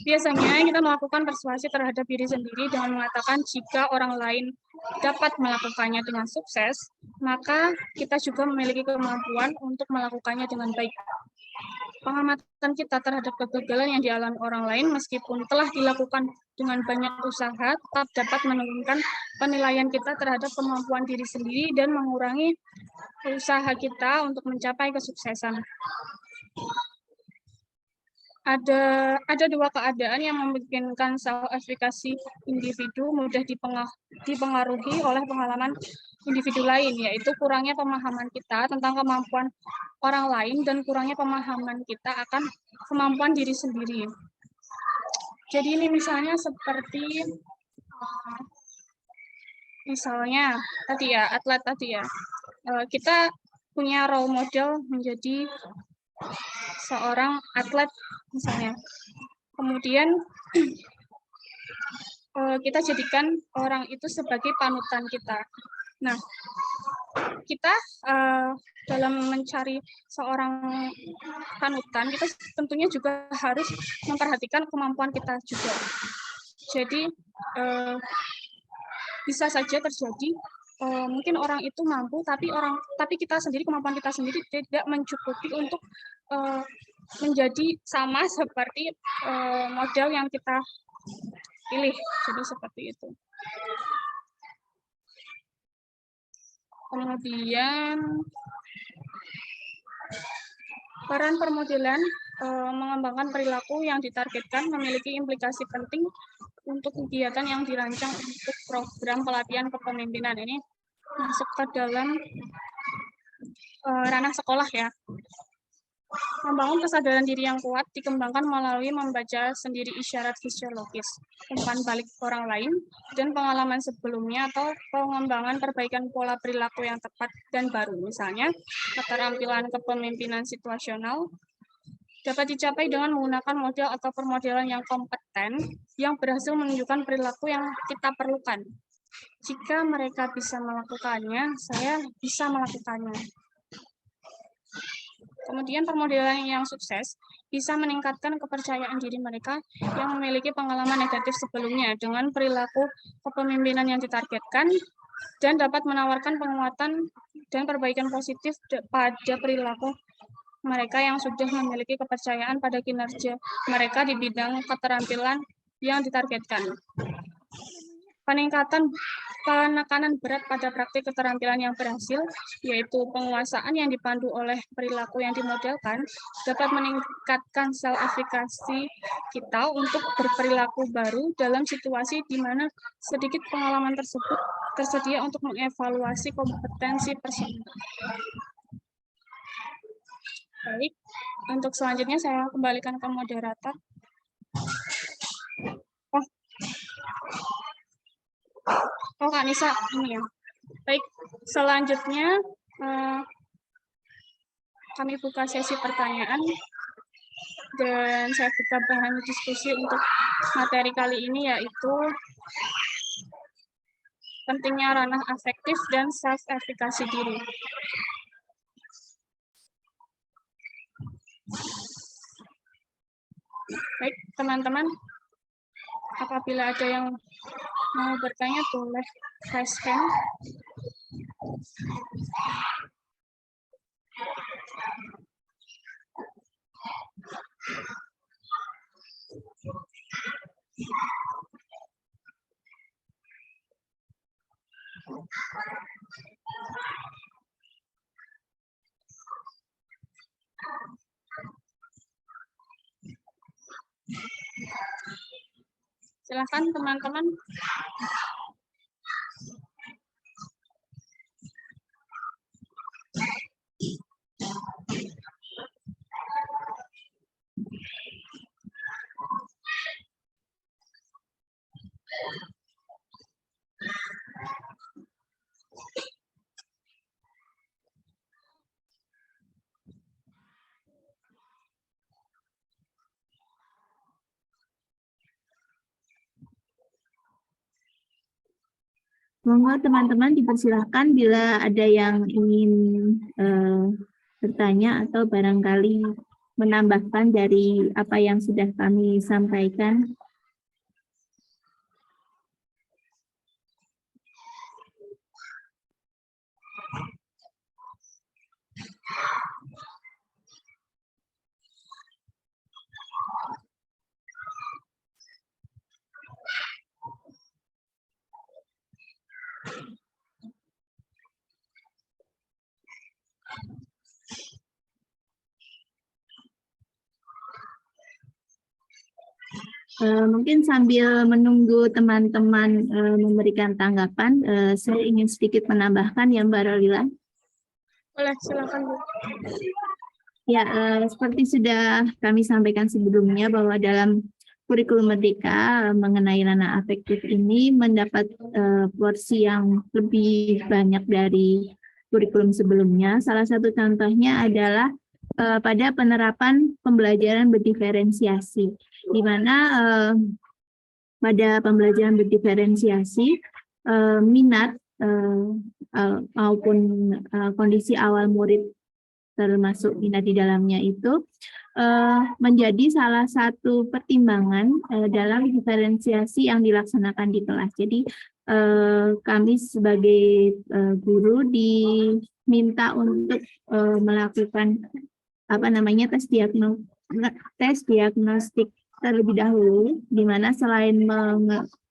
Biasanya kita melakukan persuasi terhadap diri sendiri dengan mengatakan jika orang lain dapat melakukannya dengan sukses, maka kita juga memiliki kemampuan untuk melakukannya dengan baik. Pengamatan kita terhadap kegagalan yang dialami orang lain meskipun telah dilakukan dengan banyak usaha tetap dapat menurunkan penilaian kita terhadap kemampuan diri sendiri dan mengurangi usaha kita untuk mencapai kesuksesan. Ada dua keadaan yang memungkinkan self-effikasi individu mudah dipengaruhi oleh pengalaman individu lain, yaitu kurangnya pemahaman kita tentang kemampuan orang lain dan kurangnya pemahaman kita akan kemampuan diri sendiri. Jadi ini misalnya seperti misalnya tadi ya, atlet tadi ya, kita punya role model menjadi seorang atlet misalnya. Kemudian kita jadikan orang itu sebagai panutan kita. Nah, kita dalam mencari seorang panutan, kita tentunya juga harus memperhatikan kemampuan kita juga. Jadi bisa saja terjadi mungkin orang itu mampu, tapi kita sendiri, kemampuan kita sendiri tidak mencukupi untuk menjadi sama seperti model yang kita pilih. Jadi seperti itu. Kemudian peran permodelan mengembangkan perilaku yang ditargetkan memiliki implikasi penting untuk kegiatan yang dirancang untuk program pelatihan kepemimpinan. Ini masuk ke dalam ranah sekolah ya. Membangun kesadaran diri yang kuat dikembangkan melalui membaca sendiri isyarat fisiologis, umpan balik orang lain, dan pengalaman sebelumnya atau pengembangan perbaikan pola perilaku yang tepat dan baru. Misalnya, keterampilan kepemimpinan situasional dapat dicapai dengan menggunakan model atau permodelan yang kompeten yang berhasil menunjukkan perilaku yang kita perlukan. Jika mereka bisa melakukannya, saya bisa melakukannya. Kemudian permodelan yang sukses bisa meningkatkan kepercayaan diri mereka yang memiliki pengalaman negatif sebelumnya dengan perilaku kepemimpinan yang ditargetkan dan dapat menawarkan penguatan dan perbaikan positif pada perilaku mereka yang sudah memiliki kepercayaan pada kinerja mereka di bidang keterampilan yang ditargetkan. Penekanan berat pada praktik keterampilan yang berhasil, yaitu penguasaan yang dipandu oleh perilaku yang dimodelkan, dapat meningkatkan self-effikasi kita untuk berperilaku baru dalam situasi di mana sedikit pengalaman tersebut tersedia untuk mengevaluasi kompetensi personal. Baik, untuk selanjutnya saya kembalikan ke moderator. Oh, Kak Nisa, ini ya. Baik, selanjutnya kami buka sesi pertanyaan dan saya buka bahan diskusi untuk materi kali ini, yaitu pentingnya ranah afektif dan self-efikasi diri. Baik, teman-teman, apabila ada yang mau bertanya, boleh raise hand. Silakan teman-teman. Monggo teman-teman dipersilahkan bila ada yang ingin bertanya atau barangkali menambahkan dari apa yang sudah kami sampaikan. Mungkin sambil menunggu teman-teman memberikan tanggapan, saya ingin sedikit menambahkan ya Mbak Rolila. Boleh, silakan Bu. Ya, seperti sudah kami sampaikan sebelumnya bahwa dalam kurikulum Merdeka mengenai ranah afektif ini mendapat porsi yang lebih banyak dari kurikulum sebelumnya. Salah satu contohnya adalah pada penerapan pembelajaran berdiferensiasi, di mana pada pembelajaran berdiferensiasi minat maupun kondisi awal murid termasuk minat di dalamnya itu menjadi salah satu pertimbangan dalam diferensiasi yang dilaksanakan di kelas. Jadi kami sebagai guru diminta untuk melakukan tes diagnostik terlebih dahulu, di mana selain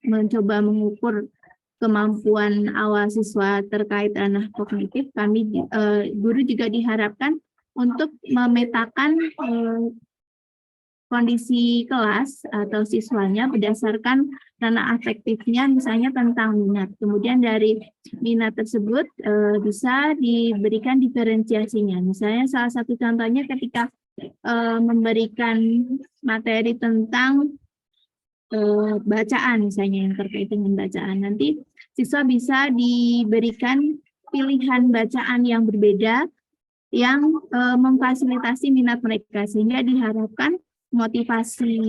mencoba mengukur kemampuan awal siswa terkait ranah kognitif, kami guru juga diharapkan untuk memetakan kondisi kelas atau siswanya berdasarkan ranah afektifnya, misalnya tentang minat. Kemudian dari minat tersebut bisa diberikan diferensiasinya. Misalnya salah satu contohnya ketika memberikan materi tentang bacaan, misalnya yang terkait dengan bacaan. Nanti siswa bisa diberikan pilihan bacaan yang berbeda yang memfasilitasi minat mereka, sehingga diharapkan motivasi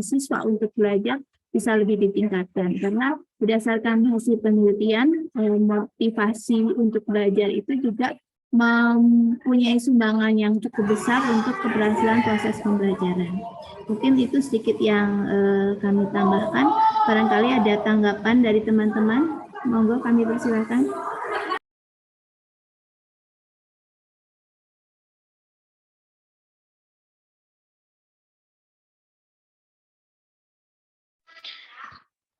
siswa untuk belajar bisa lebih ditingkatkan, karena berdasarkan hasil penelitian motivasi untuk belajar itu juga mempunyai sumbangan yang cukup besar untuk keberhasilan proses pembelajaran. Mungkin itu sedikit yang kami tambahkan. Barangkali ada tanggapan dari teman-teman, monggo kami persilakan.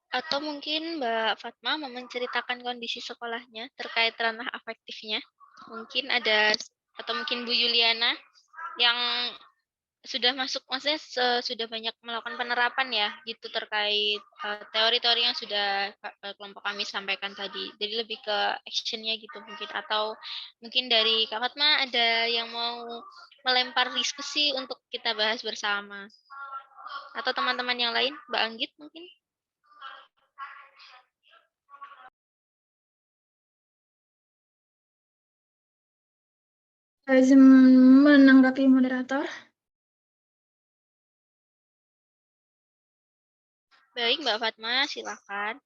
Atau mungkin Mbak Fatma mau menceritakan kondisi sekolahnya terkait ranah afektifnya. Mungkin ada, atau mungkin Bu Yuliana yang sudah masuk, maksudnya sudah banyak melakukan penerapan ya gitu terkait teori-teori yang sudah kelompok kami sampaikan tadi. Jadi lebih ke actionnya gitu mungkin, atau mungkin dari Kak Fatma ada yang mau melempar diskusi untuk kita bahas bersama, atau teman-teman yang lain, Mbak Anggit mungkin. Izin menanggapi moderator. Baik, Mbak Fatma, silakan.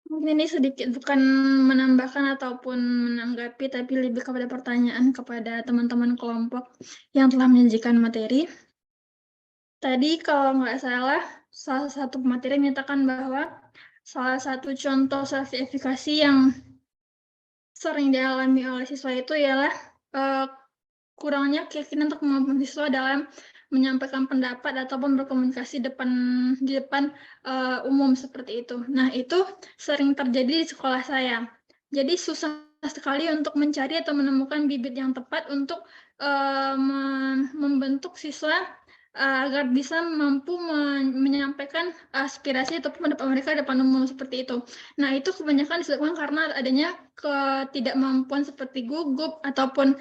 Mungkin ini sedikit bukan menambahkan ataupun menanggapi, tapi lebih kepada pertanyaan kepada teman-teman kelompok yang telah menyajikan materi. Tadi kalau nggak salah satu materi menyatakan bahwa salah satu contoh self-efikasi yang sering dialami oleh siswa itu ialah kurangnya keyakinan untuk kemampuan siswa dalam menyampaikan pendapat ataupun berkomunikasi di depan umum seperti itu. Nah, itu sering terjadi di sekolah saya. Jadi susah sekali untuk mencari atau menemukan bibit yang tepat untuk membentuk siswa agar bisa mampu menyampaikan aspirasi ataupun pendapat mereka di depan umum seperti itu. Nah, itu kebanyakan disebabkan karena adanya ketidakmampuan seperti gugup ataupun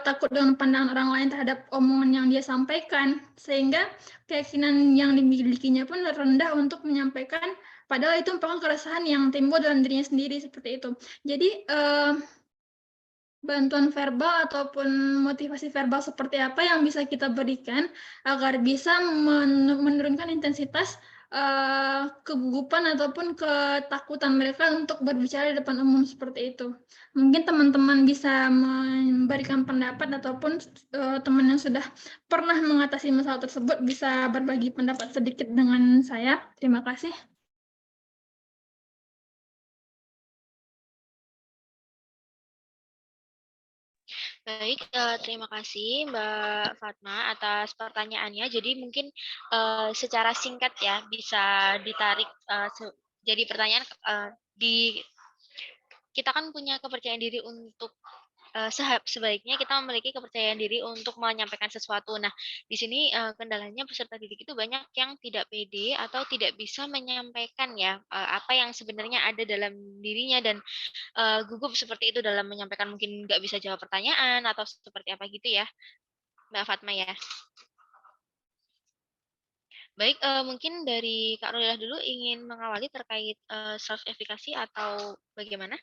takut dengan pandangan orang lain terhadap omongan yang dia sampaikan, sehingga keyakinan yang dimilikinya pun rendah untuk menyampaikan, padahal itu merupakan keresahan yang timbul dalam dirinya sendiri seperti itu. Jadi bantuan verbal ataupun motivasi verbal seperti apa yang bisa kita berikan agar bisa menurunkan intensitas kegugupan ataupun ketakutan mereka untuk berbicara di depan umum seperti itu. Mungkin teman-teman bisa memberikan pendapat ataupun teman yang sudah pernah mengatasi masalah tersebut bisa berbagi pendapat sedikit dengan saya. Terima kasih. Baik, terima kasih Mbak Fatma atas pertanyaannya. Jadi mungkin secara singkat ya bisa ditarik jadi pertanyaan kita kan punya kepercayaan diri untuk sebaiknya kita memiliki kepercayaan diri untuk menyampaikan sesuatu. Nah, di sini kendalanya peserta didik itu banyak yang tidak pede atau tidak bisa menyampaikan ya apa yang sebenarnya ada dalam dirinya, dan gugup seperti itu dalam menyampaikan, mungkin nggak bisa jawab pertanyaan atau seperti apa gitu ya, Mbak Fatma ya. Baik, mungkin dari Kak Rulilah dulu ingin mengawali terkait self-efficacy atau bagaimana?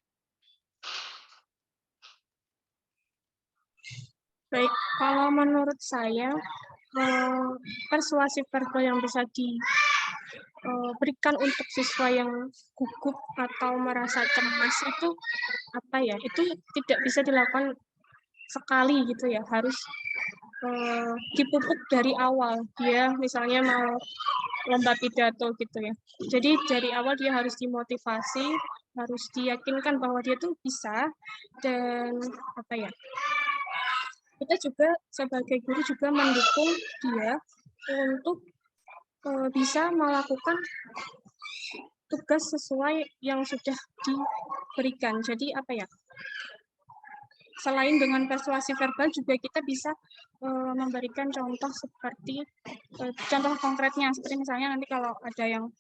Baik, kalau menurut saya persuasif verbal yang bisa diberikan untuk siswa yang gugup atau merasa cemas itu apa ya? Itu tidak bisa dilakukan sekali gitu ya, harus dipupuk dari awal. Dia misalnya mau lomba pidato gitu ya. Jadi dari awal dia harus dimotivasi, harus diyakinkan bahwa dia tuh bisa, dan apa ya? Kita juga sebagai guru juga mendukung dia untuk bisa melakukan tugas sesuai yang sudah diberikan. Jadi apa ya? Selain dengan persuasi verbal juga kita bisa memberikan contoh seperti contoh konkretnya, seperti misalnya nanti kalau ada yang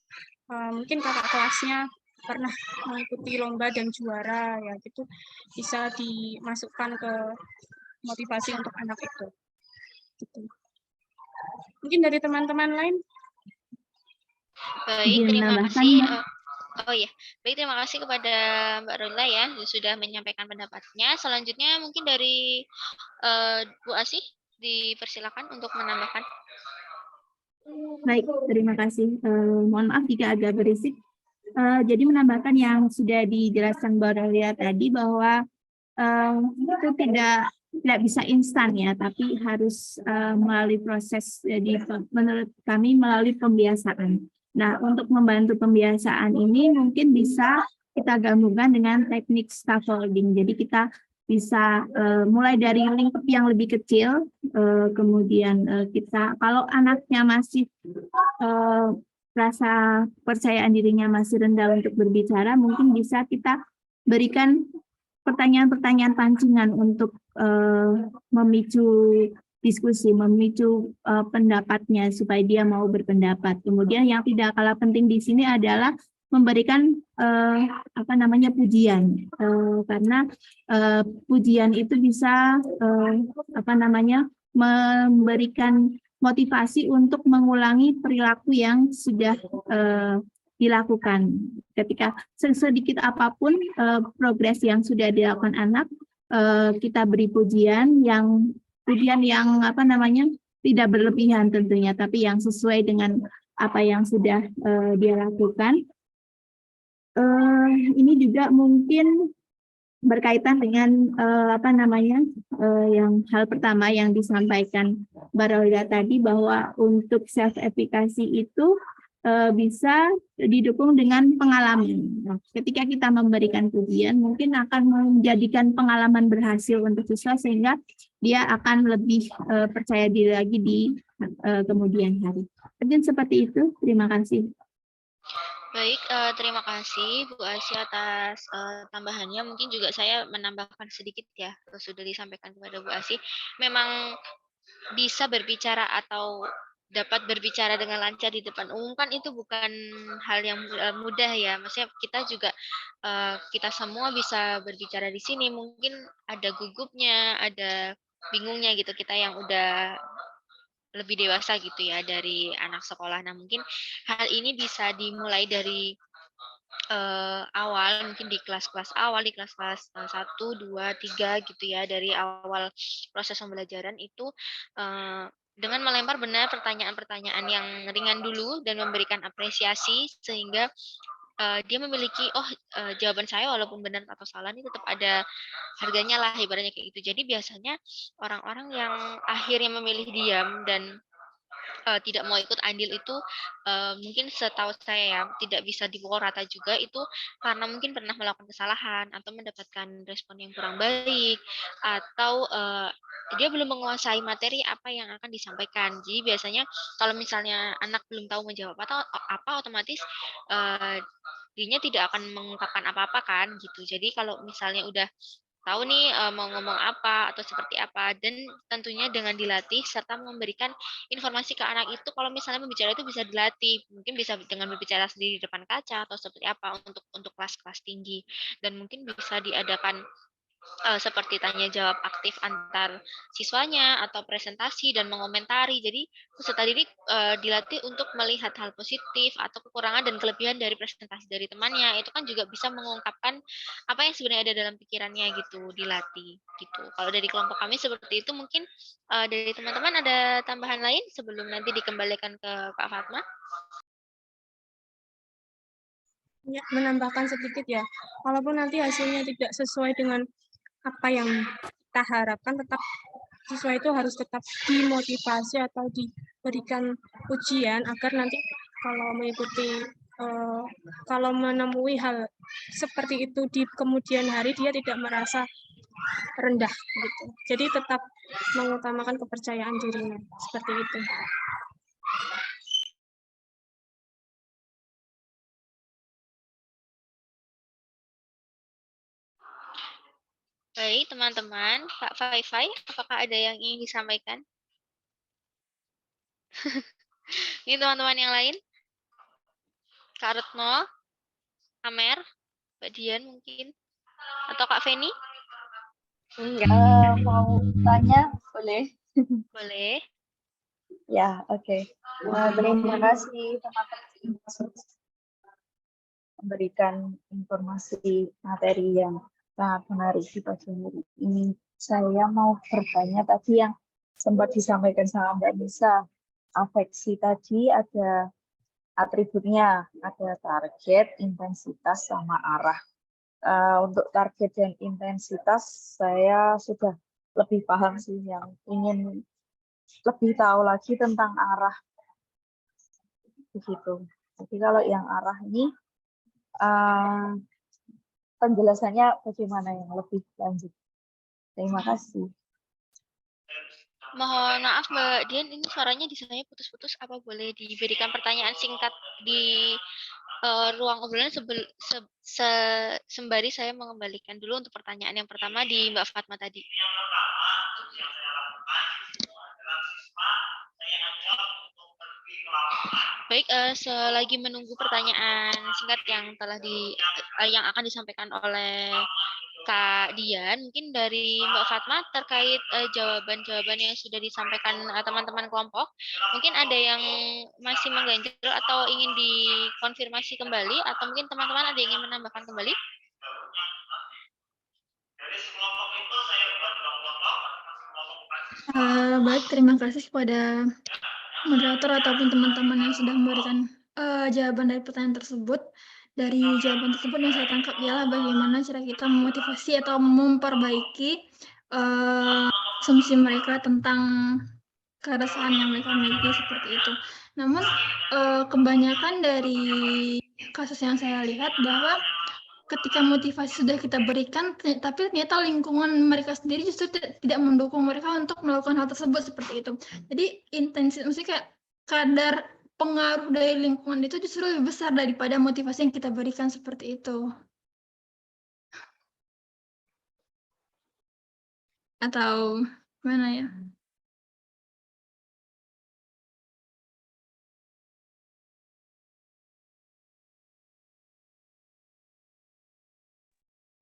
mungkin kakak kelasnya pernah mengikuti lomba dan juara ya, gitu bisa dimasukkan ke motivasi untuk anak itu. Gitu. Mungkin dari teman-teman lain. Baik, terima kasih. Oh ya, baik, terima kasih kepada Mbak Rola ya sudah menyampaikan pendapatnya. Selanjutnya mungkin dari Bu Asih dipersilakan untuk menambahkan. Baik, terima kasih. Mohon maaf jika agak berisik. Jadi menambahkan yang sudah dijelaskan Mbak Rolia tadi bahwa itu tidak bisa instan ya, tapi harus melalui proses. Jadi menurut kami melalui pembiasaan. Nah, untuk membantu pembiasaan ini mungkin bisa kita gabungkan dengan teknik scaffolding. Jadi kita bisa mulai dari lingkup yang lebih kecil, kemudian kita kalau anaknya masih rasa percayaan dirinya masih rendah untuk berbicara, mungkin bisa kita berikan pertanyaan-pertanyaan pancingan untuk memicu diskusi, memicu pendapatnya supaya dia mau berpendapat. Kemudian yang tidak kalah penting di sini adalah memberikan pujian, karena pujian itu bisa memberikan motivasi untuk mengulangi perilaku yang sudah dilakukan. Ketika sedikit apapun progres yang sudah dilakukan anak, kita beri pujian yang tidak berlebihan tentunya, tapi yang sesuai dengan apa yang sudah dia lakukan. Ini juga mungkin berkaitan dengan yang hal pertama yang disampaikan Mbak Rolda tadi, bahwa untuk self efficacy itu bisa didukung dengan pengalaman. Nah, ketika kita memberikan pujian, mungkin akan menjadikan pengalaman berhasil untuk siswa sehingga dia akan lebih percaya diri lagi di kemudian hari. Mungkin seperti itu. Terima kasih. Baik, terima kasih Bu Asy atas tambahannya. Mungkin juga saya menambahkan sedikit ya, sudah disampaikan kepada Bu Asy. Memang bisa berbicara atau dapat berbicara dengan lancar di depan umum kan itu bukan hal yang mudah ya. Maksudnya kita juga kita semua bisa berbicara di sini. Mungkin ada gugupnya, ada bingungnya gitu. Kita yang udah lebih dewasa gitu ya dari anak sekolah. Nah, mungkin hal ini bisa dimulai dari awal, mungkin di kelas-kelas awal, di kelas-kelas 1, 2, 3 gitu ya, dari awal proses pembelajaran itu dengan melempar benar pertanyaan-pertanyaan yang ringan dulu dan memberikan apresiasi sehingga dia memiliki jawaban saya walaupun benar atau salah ini tetap ada harganya lah, ibaratnya kayak gitu. Jadi biasanya orang-orang yang akhirnya memilih diam dan tidak mau ikut andil itu mungkin setahu saya ya tidak bisa dipukul rata juga, itu karena mungkin pernah melakukan kesalahan atau mendapatkan respon yang kurang baik atau dia belum menguasai materi apa yang akan disampaikan. Jadi biasanya kalau misalnya anak belum tahu menjawab atau apa, otomatis dirinya tidak akan mengungkapkan apa-apa kan gitu. Jadi kalau misalnya udah tahu nih mau ngomong apa atau seperti apa, dan tentunya dengan dilatih serta memberikan informasi ke anak itu kalau misalnya berbicara itu bisa dilatih, mungkin bisa dengan berbicara sendiri di depan kaca atau seperti apa untuk kelas-kelas tinggi, dan mungkin bisa diadakan seperti tanya jawab aktif antar siswanya atau presentasi dan mengomentari. Jadi peserta didik dilatih untuk melihat hal positif atau kekurangan dan kelebihan dari presentasi dari temannya. Itu kan juga bisa mengungkapkan apa yang sebenarnya ada dalam pikirannya gitu, dilatih gitu. Kalau dari kelompok kami seperti itu. Mungkin dari teman-teman ada tambahan lain sebelum nanti dikembalikan ke Kak Fatma? Ya, menambahkan sedikit ya. Walaupun nanti hasilnya tidak sesuai dengan apa yang kita harapkan, tetap siswa itu harus tetap dimotivasi atau diberikan ujian agar nanti kalau mengikuti kalau menemui hal seperti itu di kemudian hari dia tidak merasa rendah gitu. Jadi tetap mengutamakan kepercayaan dirinya seperti itu. Baik, teman-teman. Kak Fai, apakah ada yang ingin disampaikan? Ini teman-teman yang lain? Kak Retno, Amer, Mbak Dian mungkin? Atau Kak Feni? Mau tanya, boleh? Boleh. Ya, oke. Terima kasih teman-teman memberikan informasi materi yang sangat menarik di pagi hari ini. Saya mau bertanya tadi yang sempat disampaikan sama Mbak Nisa, afeksi tadi ada atributnya, ada target, intensitas, sama arah. Untuk target dan intensitas saya sudah lebih paham sih, yang ingin lebih tahu lagi tentang arah begitu. Jadi kalau yang arah ini penjelasannya bagaimana yang lebih lanjut? Terima kasih. Mohon maaf Mbak Dian, ini suaranya di sana putus-putus. Apa boleh diberikan pertanyaan singkat di ruang obrolan sembari saya mengembalikan dulu untuk pertanyaan yang pertama di Mbak Fatma tadi. Baik, selagi menunggu pertanyaan singkat yang akan disampaikan oleh Kak Dian, mungkin dari Mbak Fatma terkait jawaban-jawaban yang sudah disampaikan teman-teman kelompok, mungkin ada yang masih mengganjal atau ingin dikonfirmasi kembali, atau mungkin teman-teman ada yang ingin menambahkan kembali? Baik, terima kasih kepada moderator ataupun teman-teman yang sudah memberikan jawaban dari pertanyaan tersebut. Dari jawaban tersebut yang saya tangkap ialah bagaimana cara kita memotivasi atau memperbaiki asumsi mereka tentang keresahan yang mereka miliki seperti itu. Namun kebanyakan dari kasus yang saya lihat bahwa ketika motivasi sudah kita berikan, tapi ternyata lingkungan mereka sendiri justru tidak mendukung mereka untuk melakukan hal tersebut seperti itu. Jadi intensitas, maksudnya kayak kadar pengaruh dari lingkungan itu justru lebih besar daripada motivasi yang kita berikan seperti itu. Atau gimana ya?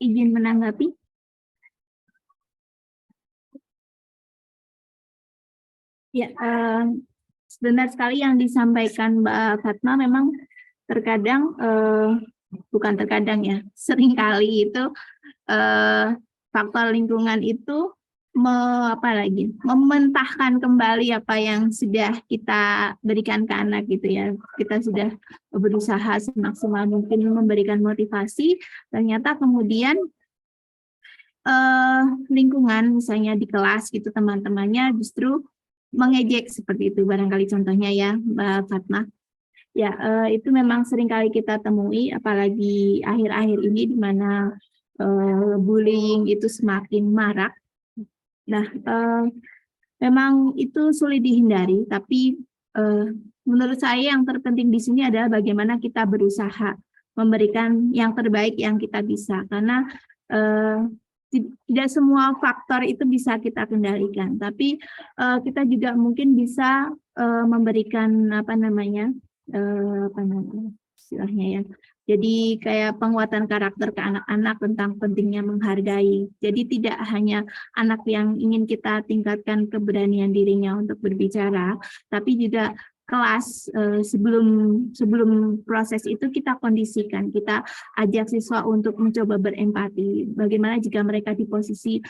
Izin menanggapi? Ya, benar sekali yang disampaikan Mbak Fatma. Memang terkadang, bukan terkadang ya, seringkali itu faktor lingkungan itu mementahkan kembali apa yang sudah kita berikan ke anak gitu ya. Kita sudah berusaha semaksimal mungkin memberikan motivasi, ternyata kemudian lingkungan misalnya di kelas gitu teman-temannya justru mengejek seperti itu, barangkali contohnya ya Mbak Fatma. Ya, itu memang seringkali kita temui, apalagi akhir-akhir ini di mana bullying itu semakin marak. Nah, memang itu sulit dihindari, tapi menurut saya yang terpenting di sini adalah bagaimana kita berusaha memberikan yang terbaik yang kita bisa, karena tidak semua faktor itu bisa kita kendalikan, tapi kita juga mungkin bisa memberikan istilahnya ya. Jadi kayak penguatan karakter ke anak-anak tentang pentingnya menghargai. Jadi tidak hanya anak yang ingin kita tingkatkan keberanian dirinya untuk berbicara, tapi juga kelas sebelum proses itu kita kondisikan, kita ajak siswa untuk mencoba berempati. Bagaimana jika mereka di posisi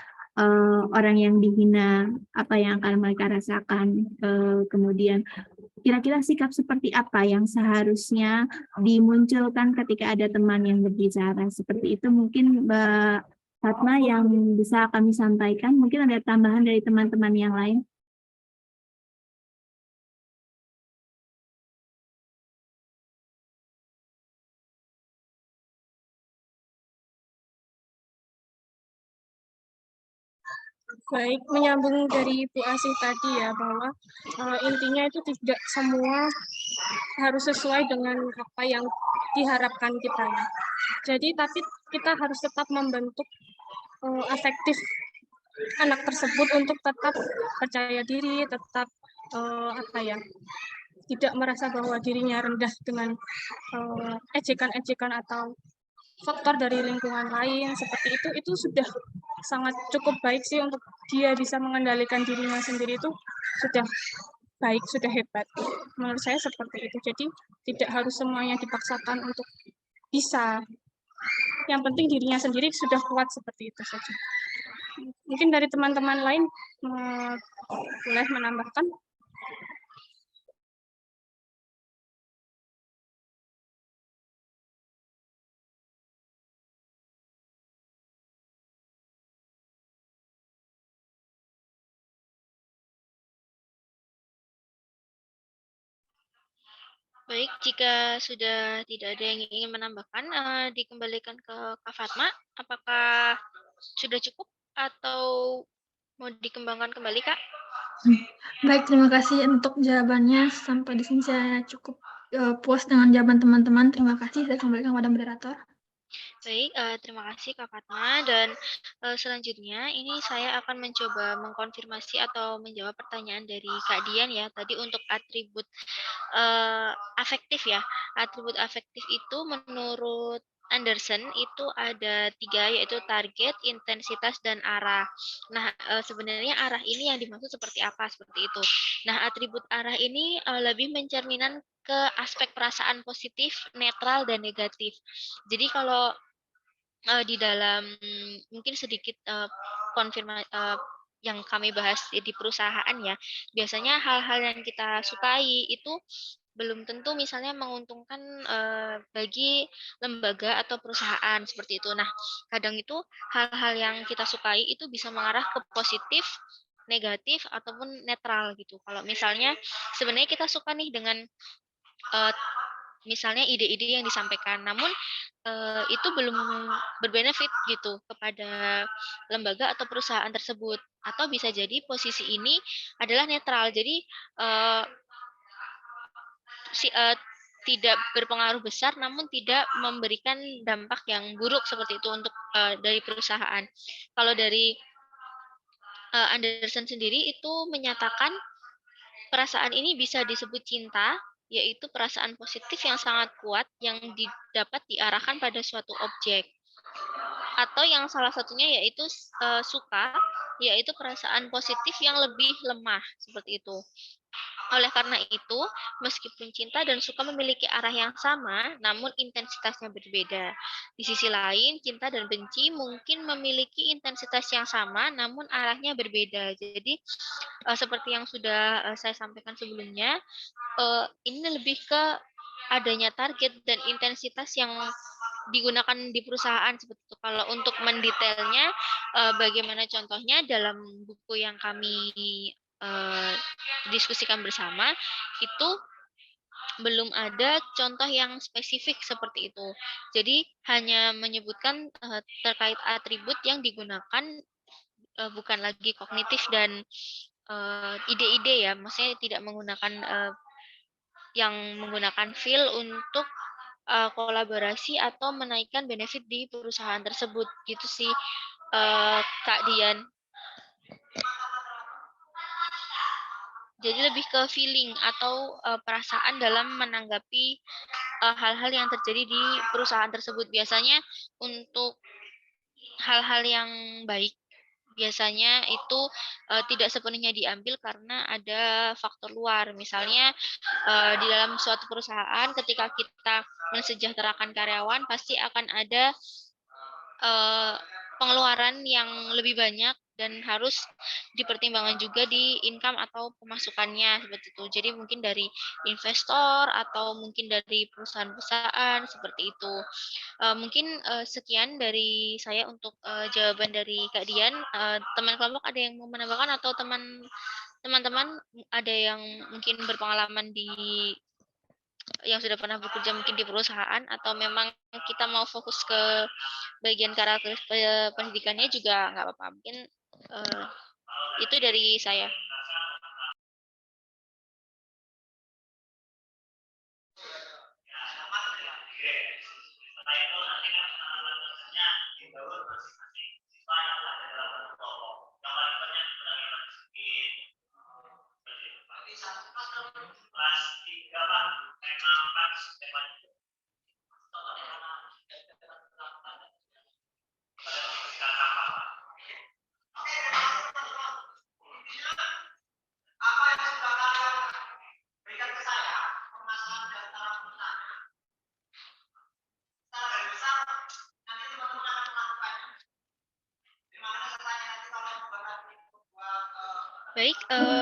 orang yang dihina, apa yang akan mereka rasakan, kemudian kira-kira sikap seperti apa yang seharusnya dimunculkan ketika ada teman yang berbicara. Seperti itu mungkin Mbak Fatma yang bisa kami sampaikan. Mungkin ada tambahan dari teman-teman yang lain. Baik, menyambung dari Bu Asih tadi ya, bahwa intinya itu tidak semua harus sesuai dengan apa yang diharapkan kita. Jadi, tapi kita harus tetap membentuk afektif anak tersebut untuk tetap percaya diri, tetap tidak merasa bahwa dirinya rendah dengan ejekan-ejekan atau faktor dari lingkungan lain seperti itu sudah sangat cukup baik sih untuk dia bisa mengendalikan dirinya sendiri, itu sudah baik, sudah hebat. Menurut saya seperti itu. Jadi tidak harus semuanya dipaksakan untuk bisa. Yang penting dirinya sendiri sudah kuat, seperti itu saja. Mungkin dari teman-teman lain boleh menambahkan. Baik, jika sudah tidak ada yang ingin menambahkan, dikembalikan ke Kak Fatma. Apakah sudah cukup atau mau dikembangkan kembali, Kak? Baik, terima kasih untuk jawabannya. Sampai di sini saya cukup puas dengan jawaban teman-teman. Terima kasih. Saya kembalikan kepada moderator. Baik, terima kasih Kak Fatma dan selanjutnya ini saya akan mencoba mengkonfirmasi atau menjawab pertanyaan dari Kak Dian ya. Tadi untuk atribut afektif ya. Atribut afektif itu menurut Anderson itu ada 3 yaitu target, intensitas, dan arah. Nah, sebenarnya arah ini yang dimaksud seperti apa? Seperti itu. Nah, atribut arah ini lebih mencerminkan ke aspek perasaan positif, netral, dan negatif. Jadi kalau di dalam mungkin sedikit yang kami bahas di perusahaan ya, biasanya hal-hal yang kita sukai itu belum tentu misalnya menguntungkan bagi lembaga atau perusahaan seperti itu. Nah, kadang itu hal-hal yang kita sukai itu bisa mengarah ke positif, negatif ataupun netral gitu. Kalau misalnya sebenarnya kita suka nih dengan eh, misalnya ide-ide yang disampaikan, namun itu belum berbenefit gitu kepada lembaga atau perusahaan tersebut. Atau bisa jadi posisi ini adalah netral, jadi eh, tidak berpengaruh besar, namun tidak memberikan dampak yang buruk seperti itu untuk dari perusahaan. Kalau dari Anderson sendiri itu menyatakan perasaan ini bisa disebut cinta, yaitu perasaan positif yang sangat kuat yang dapat diarahkan pada suatu objek. Atau yang salah satunya yaitu suka, yaitu perasaan positif yang lebih lemah, seperti itu. Oleh karena itu, meskipun cinta dan suka memiliki arah yang sama, namun intensitasnya berbeda. Di sisi lain, cinta dan benci mungkin memiliki intensitas yang sama, namun arahnya berbeda. Jadi, seperti yang sudah saya sampaikan sebelumnya, ini lebih ke adanya target dan intensitas yang digunakan di perusahaan seperti itu. Kalau untuk mendetailnya, bagaimana contohnya dalam buku yang kami diskusikan bersama, itu belum ada contoh yang spesifik seperti itu. Jadi hanya menyebutkan terkait atribut yang digunakan bukan lagi kognitif dan ide-ide ya, maksudnya tidak menggunakan yang menggunakan feel untuk kolaborasi atau menaikkan benefit di perusahaan tersebut gitu sih Kak Dian. Jadi lebih ke feeling atau perasaan dalam menanggapi hal-hal yang terjadi di perusahaan tersebut. Biasanya untuk hal-hal yang baik biasanya itu tidak sepenuhnya diambil karena ada faktor luar. Misalnya di dalam suatu perusahaan ketika kita mensejahterakan karyawan pasti akan ada pengeluaran yang lebih banyak dan harus dipertimbangkan juga di income atau pemasukannya seperti itu. Jadi mungkin dari investor atau mungkin dari perusahaan-perusahaan seperti itu. Mungkin sekian dari saya untuk jawaban dari Kak Dian. Teman kelompok ada yang mau menambahkan atau teman-teman ada yang mungkin berpengalaman di yang sudah pernah bekerja mungkin di perusahaan atau memang kita mau fokus ke bagian karakter pendidikannya juga nggak apa-apa. Mungkin itu dari saya. Baik,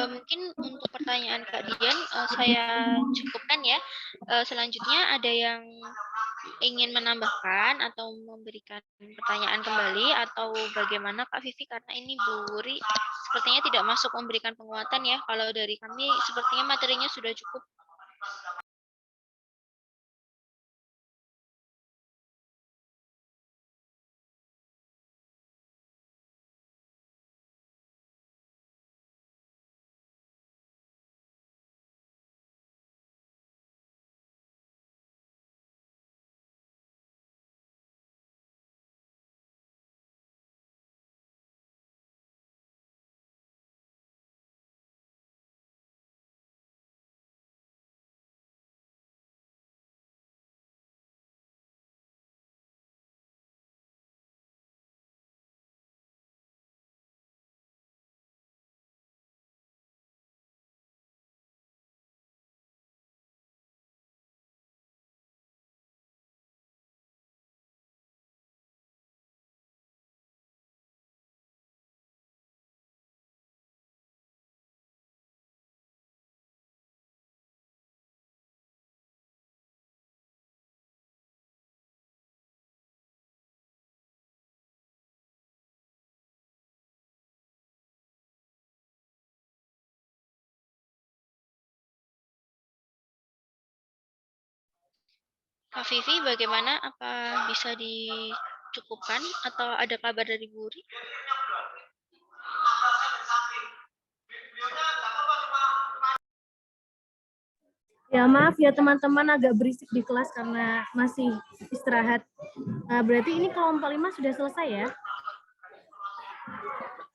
mungkin untuk pertanyaan Kak Dian saya cukupkan ya. Selanjutnya ada yang ingin menambahkan atau memberikan pertanyaan kembali atau bagaimana Kak Vivi, karena ini Bu Wuri sepertinya tidak masuk memberikan penguatan ya. Kalau dari kami sepertinya materinya sudah cukup. Kak Vivi, bagaimana? Apa bisa dicukupkan atau ada kabar dari Bu Uri? Ya maaf ya teman-teman agak berisik di kelas karena masih istirahat. Berarti ini kelompok 5 sudah selesai ya?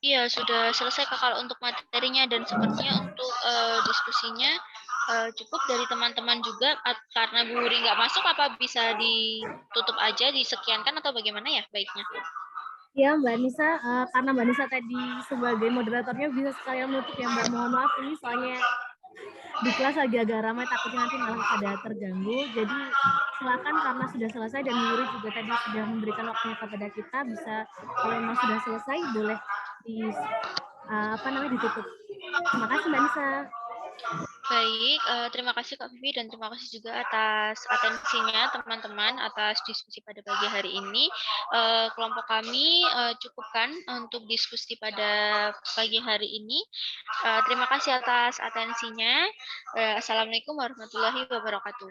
Iya, sudah selesai Kak kalau untuk materinya dan sepertinya untuk diskusinya cukup dari teman-teman juga karena Bu Uri nggak masuk apa bisa ditutup aja, disekiankan atau bagaimana ya baiknya? Ya Mbak Nisa, karena Mbak Nisa tadi sebagai moderatornya bisa sekalian menutup ya Mbak. Mohon maaf ini soalnya di kelas lagi agak ramai, takutnya nanti malah pada terganggu. Jadi silakan karena sudah selesai dan Bu Uri juga tadi sudah memberikan waktunya kepada kita, bisa kalau memang sudah selesai boleh ditutup. Terima kasih Mbak Nisa. Baik, terima kasih Kak Vivi dan terima kasih juga atas atensinya teman-teman atas diskusi pada pagi hari ini. Kelompok kami cukupkan untuk diskusi pada pagi hari ini. Terima kasih atas atensinya. Assalamualaikum warahmatullahi wabarakatuh.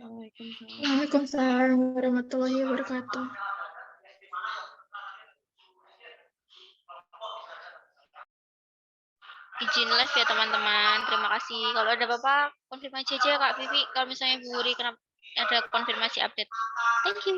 Waalaikumsalam warahmatullahi wabarakatuh. Izin live ya teman-teman. Terima kasih. Kalau ada apa-apa konfirmasi aja Kak Vivi. Kalau misalnya Bu Uri kenapa ada konfirmasi update. Thank you.